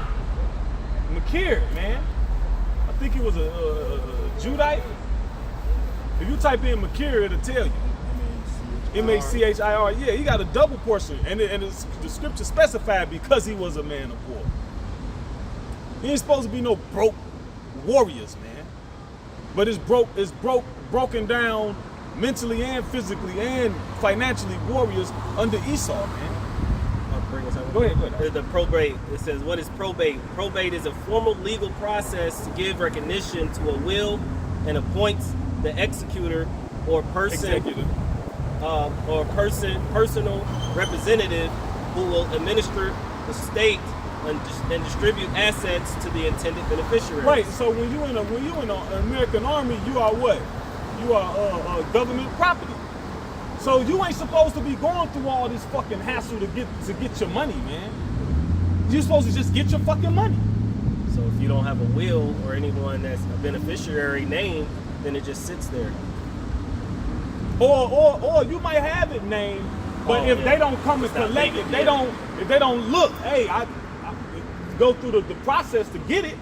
man. I think he was a Judite. If you type in Makir, it'll tell you. M-A-C-H-I-R. Yeah, he got a double portion, and the scripture specified because he was a man of war. He ain't supposed to be no broke warriors, man. But it's broken down mentally and physically and financially warriors under Esau, man. Go ahead. The probate, it says, what is probate? Probate is a formal legal process to give recognition to a will and appoints the executor or personal representative who will administer the state and distribute assets to the intended beneficiaries. Right. So when you in the American Army, you are what? You are government property. So you ain't supposed to be going through all this fucking hassle to get your money, man. You're supposed to just get your fucking money. So if you don't have a will or anyone that's a beneficiary named, then it just sits there. Or you might have it named, but if they don't come and collect it, if they don't look, hey, I go through the process to get it.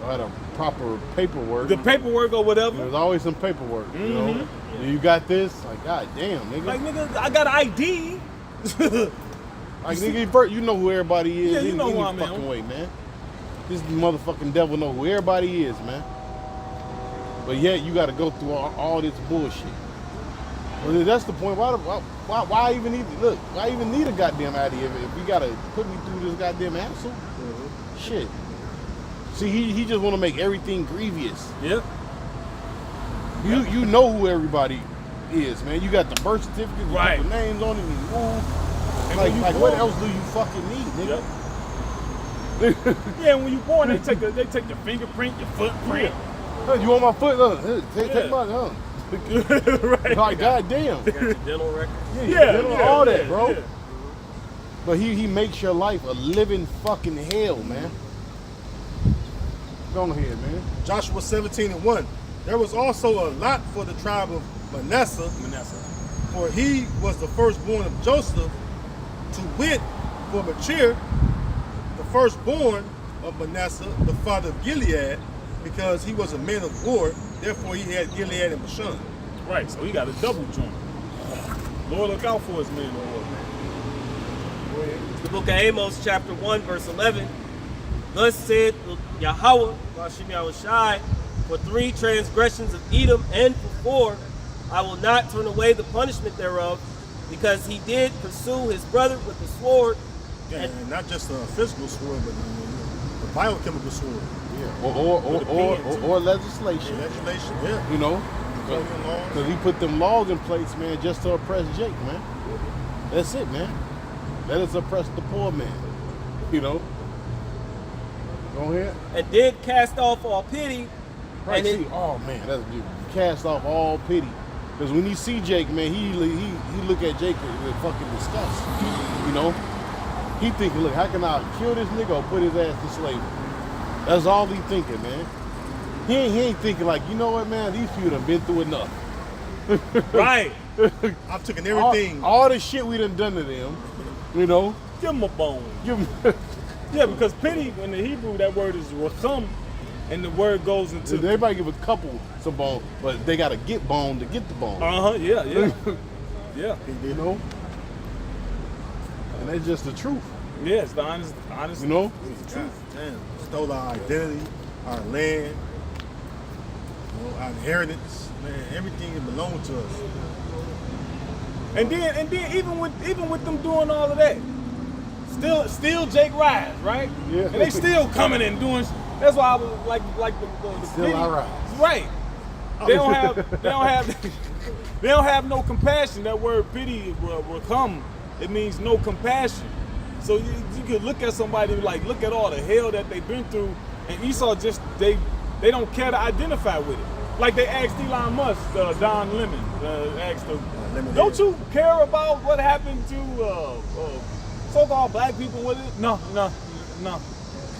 I had a proper paperwork. The paperwork or whatever. There's always some paperwork, you know. You got this, like, god damn, nigga. Like, nigga, I got an ID. Like, nigga, you know who everybody is. Yeah, you know who I'm fucking way, man. This motherfucking devil know who everybody is, man. But yet you got to go through all this bullshit. Well, that's the point. Why even need look? Why even need a goddamn ID if you gotta put me through this goddamn hassle? Shit. See, he just want to make everything grievous. Yep. You know who everybody is, man. You got the birth certificate, you right? Got the names on it, and move. Like what else do you fucking need, nigga? Yep. Yeah, when you born, they take your fingerprint, your footprint. Hey, you want my foot? Take mine, right. Like, goddamn. You got your dental record? Yeah, all that, bro. Yeah. But he makes your life a living fucking hell, man. Go on ahead, man. Joshua 17:1. There was also a lot for the tribe of Manasseh, for he was the firstborn of Joseph, to wit, for Machir, the firstborn of Manasseh, the father of Gilead, because he was a man of war, therefore he had Gilead and Bashan. Right, so he got a double joint. Lord, look out for his man of war, man. It's the book of Amos, chapter 1, verse 11. Thus said Yahweh, Hashem Yahushai, for 3 transgressions of Edom and for 4, I will not turn away the punishment thereof, because he did pursue his brother with the sword. Yeah, and not just a physical sword, but a biochemical sword. Yeah. Or legislation. Yeah, legislation, yeah. You know? Because he put them laws in place, man, just to oppress Jake, man. That's it, man. Let us oppress the poor man. You know? Go ahead. And did cast off all pity. Right, And see, oh man, that's good. Cast off all pity. Because when he see Jake, man, he look at Jake with fucking disgust. You know? He thinking, look, how can I kill this nigga or put his ass to slavery? That's all he thinking, man. He ain't thinking like, you know what, man, these people done been through enough. Right. I've taken everything. All the shit we done to them, you know? Give him a bone. Give 'em Yeah, because pity in the Hebrew, that word is racham, and the word goes into. everybody give a couple some bone, but they gotta get bone to get the bone. Yeah. Yeah. You know? And that's just the truth. Yeah, it's the honest. You know? It's the truth. Damn. Stole our identity, our land, you know, our inheritance, man, everything that belonged to us. And then even with them doing all of that, still Jake rise, right? Yeah. And they still coming and doing. That's why I was like the Still pity. I rise. Right. They don't have no compassion. That word pity will come. It means no compassion. So you could look at somebody like, look at all the hell that they've been through, and Esau just they don't care to identify with it. Like they asked Elon Musk, Don Lemon, asked him, don't you care about what happened to so-called black people with it? No.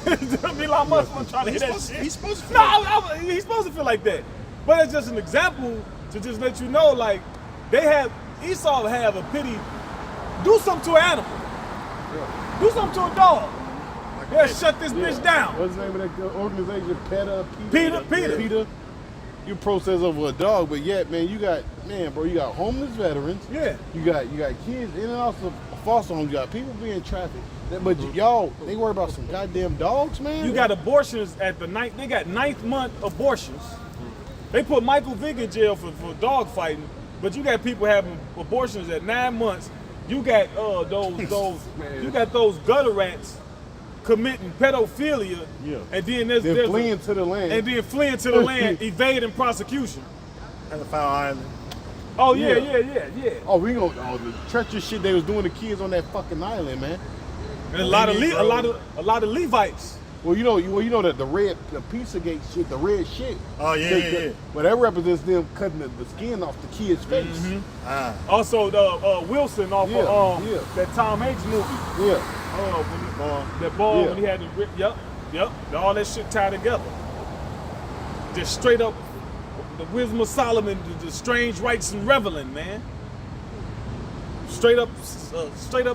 Elon Musk was trying to hit that shit. He's supposed to feel He's supposed to feel like that. But it's just an example to just let you know, like, Esau have a pity. Do something to an animal. Yeah. Do something to a dog. like Yeah, that. shut this bitch down. What's the name of that organization? Peter. Peter. You process over a dog, but yet, man, you got homeless veterans. Yeah. You got kids in and out of foster homes. You got people being trafficked. But y'all, they worry about some goddamn dogs, man. You got abortions at the ninth. They got 9th month abortions. They put Michael Vick in jail for dog fighting, but you got people having abortions at 9 months. You got you got those gutter rats committing pedophilia, Yeah. and then there's fleeing to the land. and then fleeing to the land, evading prosecution. Pedophile Island. Oh Yeah. yeah. Oh, the treacherous shit they was doing to kids on that fucking island, man. And a lot of Levites. Well, you know that the Pizzagate shit, the red shit. Oh, yeah. But that represents them cutting the skin off the kid's face. Mm-hmm. Also, the Wilson off of that Tom Hanks movie. Yeah. That ball when he had to rip. Yep. All that shit tied together. Just straight up, the wisdom of Solomon, the strange rites and reveling, man. Straight up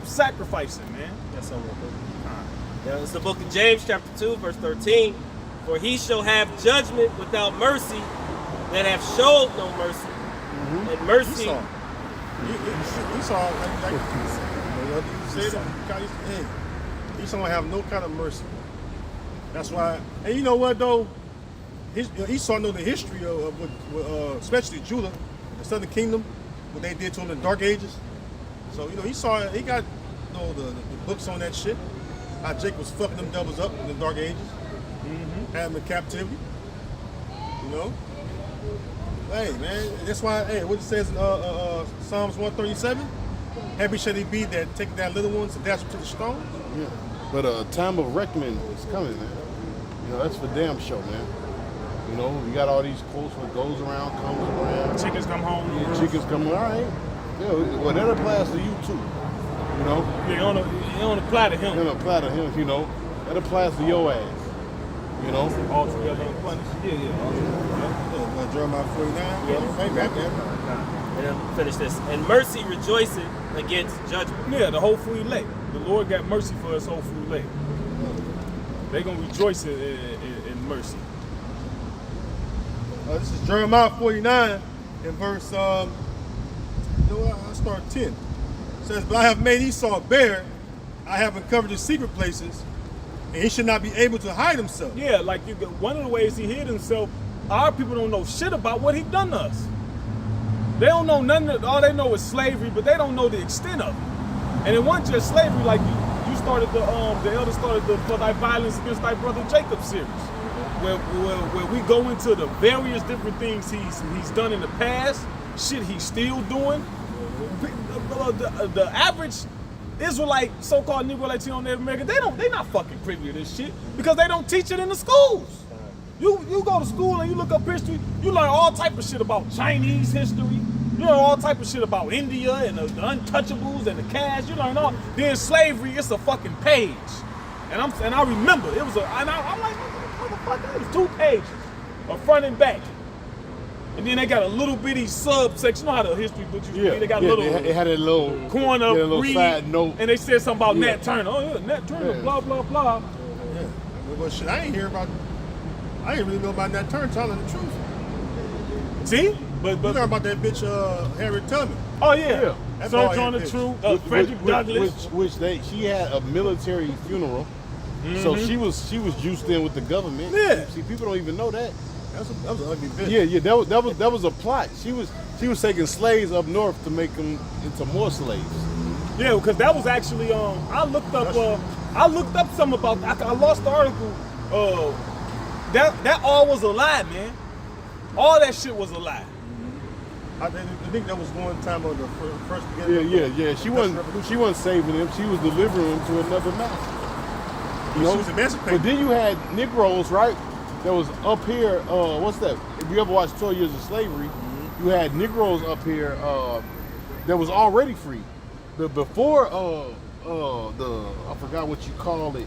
sacrificing, man. That's all. Now it's the book of James, chapter 2, verse 13. For he shall have judgment without mercy that have showed no mercy. And mercy. Esau, like you said, Esau don't have no kind of mercy. That's why. And you know what though? Esau know the history of especially Judah, the southern kingdom, what they did to him in the Dark Ages. So Esau, he got the books on that shit. How Jake was fucking them devils up in the Dark Ages, had them in captivity. You know. Hey man, that's why. Hey, what it says in Psalms 137. Happy shall he be that take that little ones and dash them to the stone. Yeah. But a time of reckoning is coming, man. That's for damn sure, man. You got all these quotes what goes around, comes around. Chickens come home. Yeah, chickens come around. All right. Yeah, well, that applies to you too. Yeah, it don't apply to him. It don't apply to him, That applies to your ass. All together unpunished. Yeah. Jeremiah 49. And then finish this. And mercy rejoicing against judgment. Yeah, the whole free elect. The Lord got mercy for his whole free elect. They gonna rejoice in mercy. This is Jeremiah 49 in verse. I'll start 10. It says, "But I have made Esau bare; I have uncovered his secret places, and And he should not be able to hide himself. Yeah, like one of the ways he hid himself, our people don't know shit about what he done to us. They don't know nothing. All they know is slavery, but they don't know the extent of it. And it wasn't just slavery. Like you started the elder started the For Thy Violence Against Thy Brother Jacob series, where we go into the various different things he's done in the past, shit he's still doing. The average Israelite, so-called Negro, Latino, Native American, they not fucking privy to this shit because they don't teach it in the schools. You go to school and you look up history, you learn all type of shit about Chinese history, you learn all type of shit about India and the untouchables and the cash, you learn all. Then slavery, it's a fucking page. And I remember, it was I'm like, motherfucker, it was 2 pages, a front and back. And then they got a little bitty subsection. You know how the history books used to be? They got a little. It had a little corner, a little read, side note, and they said something about Nat Turner. Oh yeah, Nat Turner, blah blah blah. Yeah. Well, shit, I ain't really know about Nat Turner telling the truth. See, but You learn about that bitch Harriet Tubman. oh yeah, That's Search all on the it is. Truth. Frederick Douglass. She had a military funeral, so she was juiced in with the government. Yeah. See, people don't even know that. That was an ugly bitch. Yeah, that was a plot. She was taking slaves up north to make them into more slaves. Yeah, because that was actually I looked up something about. I lost the article. That all was a lie, man. All that shit was a lie. I think that was one time of the first beginning. Yeah. She wasn't saving them. She was delivering them to another master. She was emancipated. But then you had Negroes, right? That was up here. What's that? If you ever watched 12 Years of Slavery, you had Negroes up here that was already free. Before I forgot what you call it.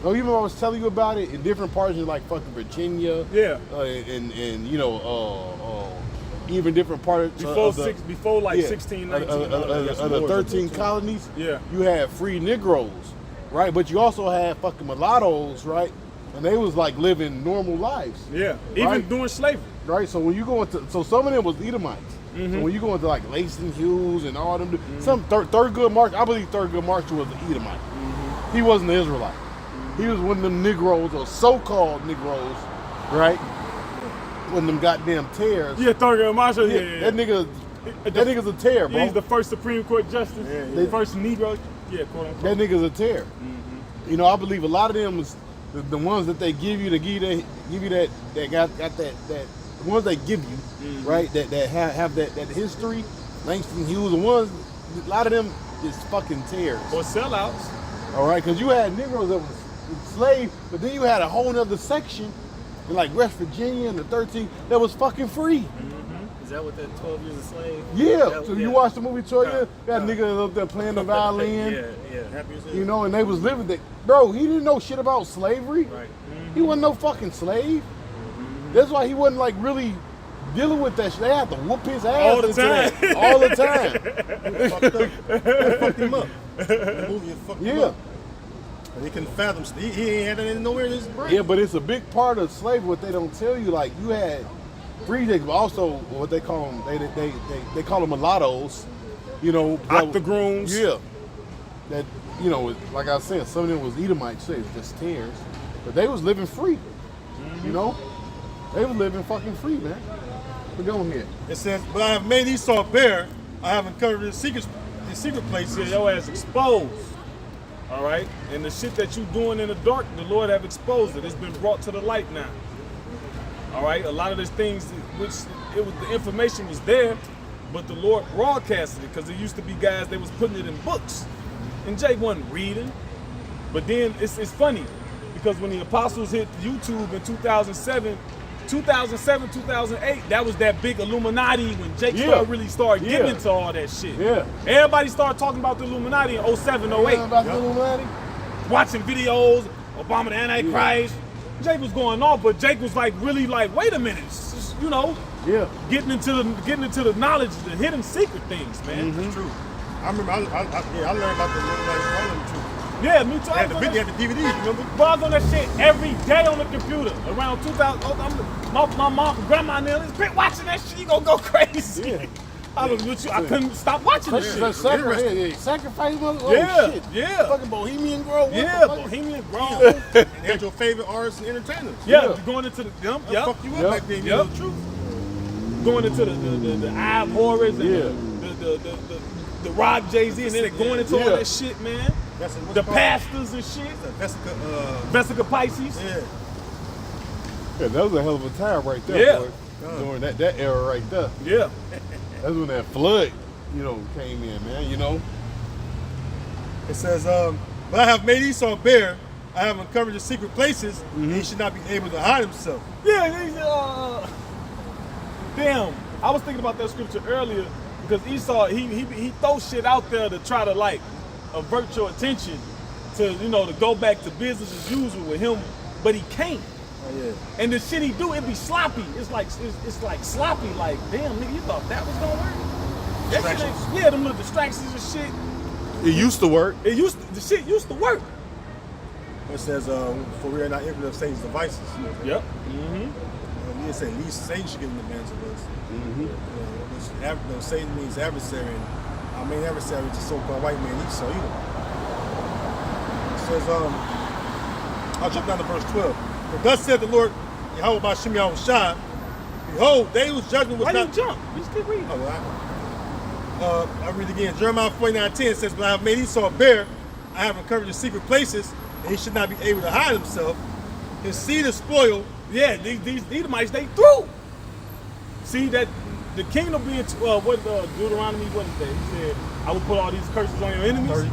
Oh, you remember I was telling you about it in different parts of like fucking Virginia. Yeah. And you know even different parts Before 16, 19. of the 13 colonies. Yeah. You had free Negroes, right? But you also had fucking mulattoes, right? And they was like living normal lives. Yeah. Right? Even during slavery. Right. So when you go into, so some of them was Edomites. So when you go into like Langston Hughes and all them, some Thurgood Marshall, I believe Thurgood Marshall was an Edomite. He wasn't an Israelite. He was one of them Negroes or so-called Negroes, right? One of them goddamn tears. Yeah, Thurgood Marshall. Yeah. That nigga's a tear, bro. He's the first Supreme Court justice. The first Negro. Yeah, quote unquote. That nigga's a tear. You know, I believe a lot of them is the ones that they give you that got that the ones they give you, right? That have that history. Langston Hughes, the ones, a lot of them is fucking tears. Or sellouts. All right, because you had Negroes that was enslaved, but then you had a whole nother section in like West Virginia and the 13 that was fucking free. Is that what that 12 Years a Slave? Yeah. So you watched the movie 12 Years? That nigga up there playing the violin. Yeah. Happy as hell. You know, and they was living that. Bro, he didn't know shit about slavery. Right. He wasn't no fucking slave. That's why he wasn't like really dealing with that shit. They had to whoop his ass All the into time. that. All the time. They fucked up. They fucked him up. The movie fucked him Yeah. up. And he couldn't fathom. He ain't had it nowhere in his brain. Yeah, but it's a big part of slavery. What they don't tell you, like you had free niggas, but also what they call them, they call them mulattoes. You know, Octogrooms. Yeah. That, you know, like I said, some of them was Edomites, so it was just tears. But they was living free. You know? They was living fucking free, man. We're going here. It says, but I have made Esau bare. I have uncovered his secret places. Yeah, your ass exposed. All right? And the shit that you doing in the dark, the Lord have exposed it. It's been brought to the light now. All right? A lot of these things, the information was there, but the Lord broadcasted it because there used to be guys, they was putting it in books. And Jay wasn't reading. But then it's funny because when the apostles hit YouTube in 2007, 2008, that was that big Illuminati when Jake started getting into all that shit. Yeah. Everybody started talking about the Illuminati in 07, 08. About the Illuminati? Watching videos, Obama the Antichrist. Jake was going off, but Jake was like really like, wait a minute, you know, getting into the knowledge, the hidden secret things, man. It's true. I remember I learned about the Illuminati from them too. Yeah, me too. They had the DVDs, remember? But I was on that shit every day on the computer. Around 2000, my mom and grandma and them, been watching that shit, you gonna go crazy. Yeah. I was with you. I couldn't stop watching this shit. Sacrifice, Yeah, shit. yeah. Fucking Bohemian Grove. Yeah, Bohemian Grove. And they had your favorite artists and entertainers. Yeah, going into the That fuck you up back then, you know the truth. Going into the Ive Horrors and the Rock Jay-Z, and then they going into all that shit, man. The pastors and shit. Vesica Pisces. Yeah. Yeah, that was a hell of a time right there, Yeah. boy. During that era right there. Yeah. That's when that flood, came in, man, It says, but I have made Esau bare. I have uncovered his secret places, and he should not be able to hide himself. Yeah, damn. I was thinking about that scripture earlier because Esau, he throws shit out there to try to like avert your attention to, to go back to business as usual with him, but he can't. Oh, yeah. And the shit he do, it be sloppy. It's like sloppy. Like, damn, nigga, you thought that was gonna work? That shit ain't, them little distractions and shit. It used to work. The shit used to work. It says, for we are not ignorant of Satan's devices. Yep. You didn't say at least Satan should give an advantage of us. Satan means adversary, and our main adversary is the so-called white man Esau. It says, I'll jump down to verse 12. For thus said the Lord, Yahweh Ba'Shem Yahweh Shai, behold, they whose judgment was Why not... you jump? Just keep reading. I read again. Jeremiah 49:10 says, but I have made Esau bare, I have uncovered his secret places, and he should not be able to hide himself. His seed is spoiled. Yeah, these Edomites, they through. See that the kingdom being Deuteronomy, what is that? He said, I will put all these curses on your enemies.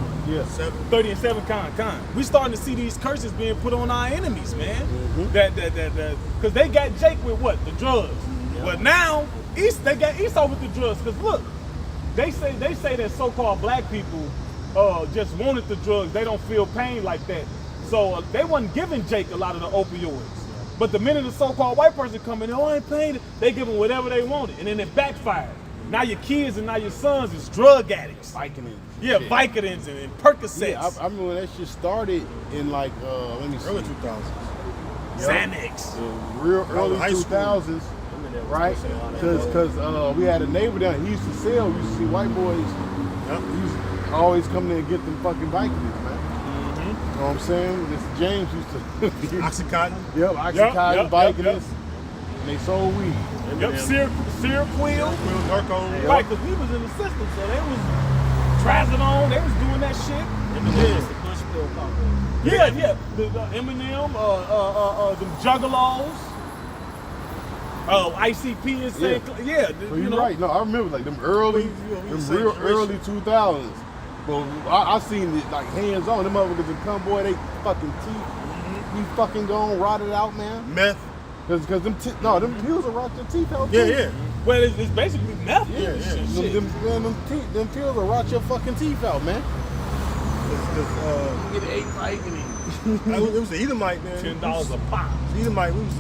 30 and 7 con. We starting to see these curses being put on our enemies, man. Because they got Jake with what? The drugs. But now they got Esau with the drugs. Because look, they say that so-called black people just wanted the drugs. They don't feel pain like that. So they wasn't giving Jake a lot of the opioids. But the minute the so-called white person come in, I ain't paying it, they give them whatever they wanted. And then it backfired. Now your kids and now your sons is drug addicts. Vicodins. Yeah, Vicodins and Percocets. Yeah, I remember when that shit started in like, let me see. Early 2000s. Xanax. Real early 2000s, right? Because we had a neighbor down, he used to sell, we used to see white boys, he used to always come in and get them fucking Vicodins, man. You know what I'm saying? This James used to... Oxycontin. Yep, Oxycontin, Vicodins, and they sold weed. Yep, Seroquel. Narco. Right, because we was in the system, so they was trazodone, they was doing that shit. Eminem's the push pill company. Yeah. The Eminem, the Juggalos, ICP is saying, So you're right. No, I remember like them early 2000s. But I seen it like hands on. Them motherfuckers would come, boy, they fucking teeth. We fucking gone rotted out, man. Meth. Because them pills will rot your teeth out. Yeah. Well, it's basically meth. Yeah. Them pills will rot your fucking teeth out, man. You get 8 Vicodins. It was the Edomite, man. $10 a pop. The Edomite, we was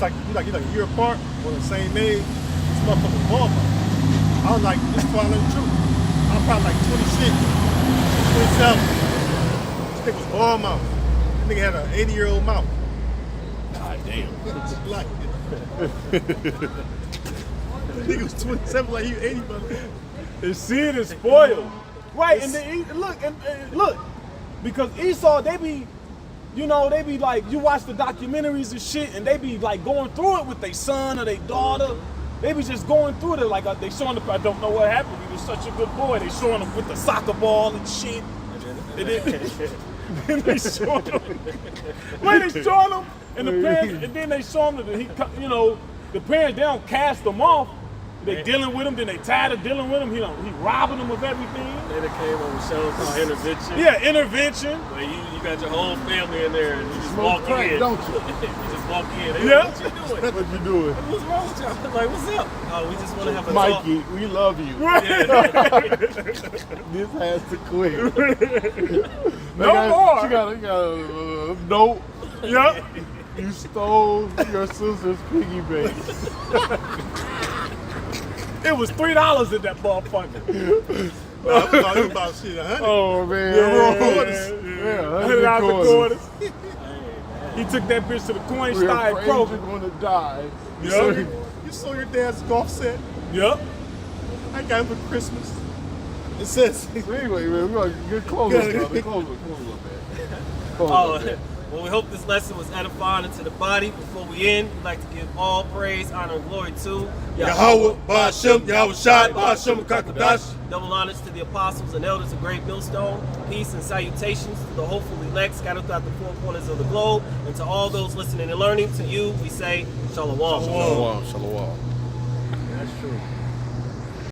like a year apart, on the same age. This motherfucker Walmart. I was like, this is probably the truth. I was probably like 26, 27. This nigga was ball mouth. This nigga had an 80-year-old mouth. God damn. Like, this nigga was 27, like he was 80, brother. His seed is spoiled. Right, and then look, because Esau, they be like, you watch the documentaries and shit, and they be like going through it with their son or their daughter. They be just going through it like they showing I don't know what happened. He was such a good boy. They showing him with the soccer ball and shit. And then they showing him. They showing him, and the parents, and then they show him that the parents, they don't cast him off. They dealing with him, then they tired of dealing with him. He robbing them of everything. Then it came on a show called Intervention. Yeah, Intervention. Where you got your whole family in there and you just Smoke walk crack, in. don't you? You just walk in. Hey, Yeah. what you doing? What you doing? What's wrong with y'all? Like, what's up? Oh, we just want to have a Mikey, we love you. This has to quit. No more. She got a note. Yep. You stole your sister's piggy bank. It was $3 in that motherfucker. About shit, 100. Oh man. $100 quarters. He took that bitch to the coin We're store afraid Kroger. you're gonna die. You sold your dad's golf set. Yep. I got him for Christmas. It says. Anyway, man, we're gonna get closer, brother. Closer, man. Oh, well, we hope this lesson was edifying into the body. Before we end, we'd like to give all praise, honor, and glory to Yahweh, Ba'ashem, Yahweh Shai, Ba'ashem, Kakadash. Double honors to the apostles and elders of Great Millstone. Peace and salutations to the hopeful elect scattered throughout the four corners of the globe. And to all those listening and learning, to you we say Shalom. Shalom, shalom.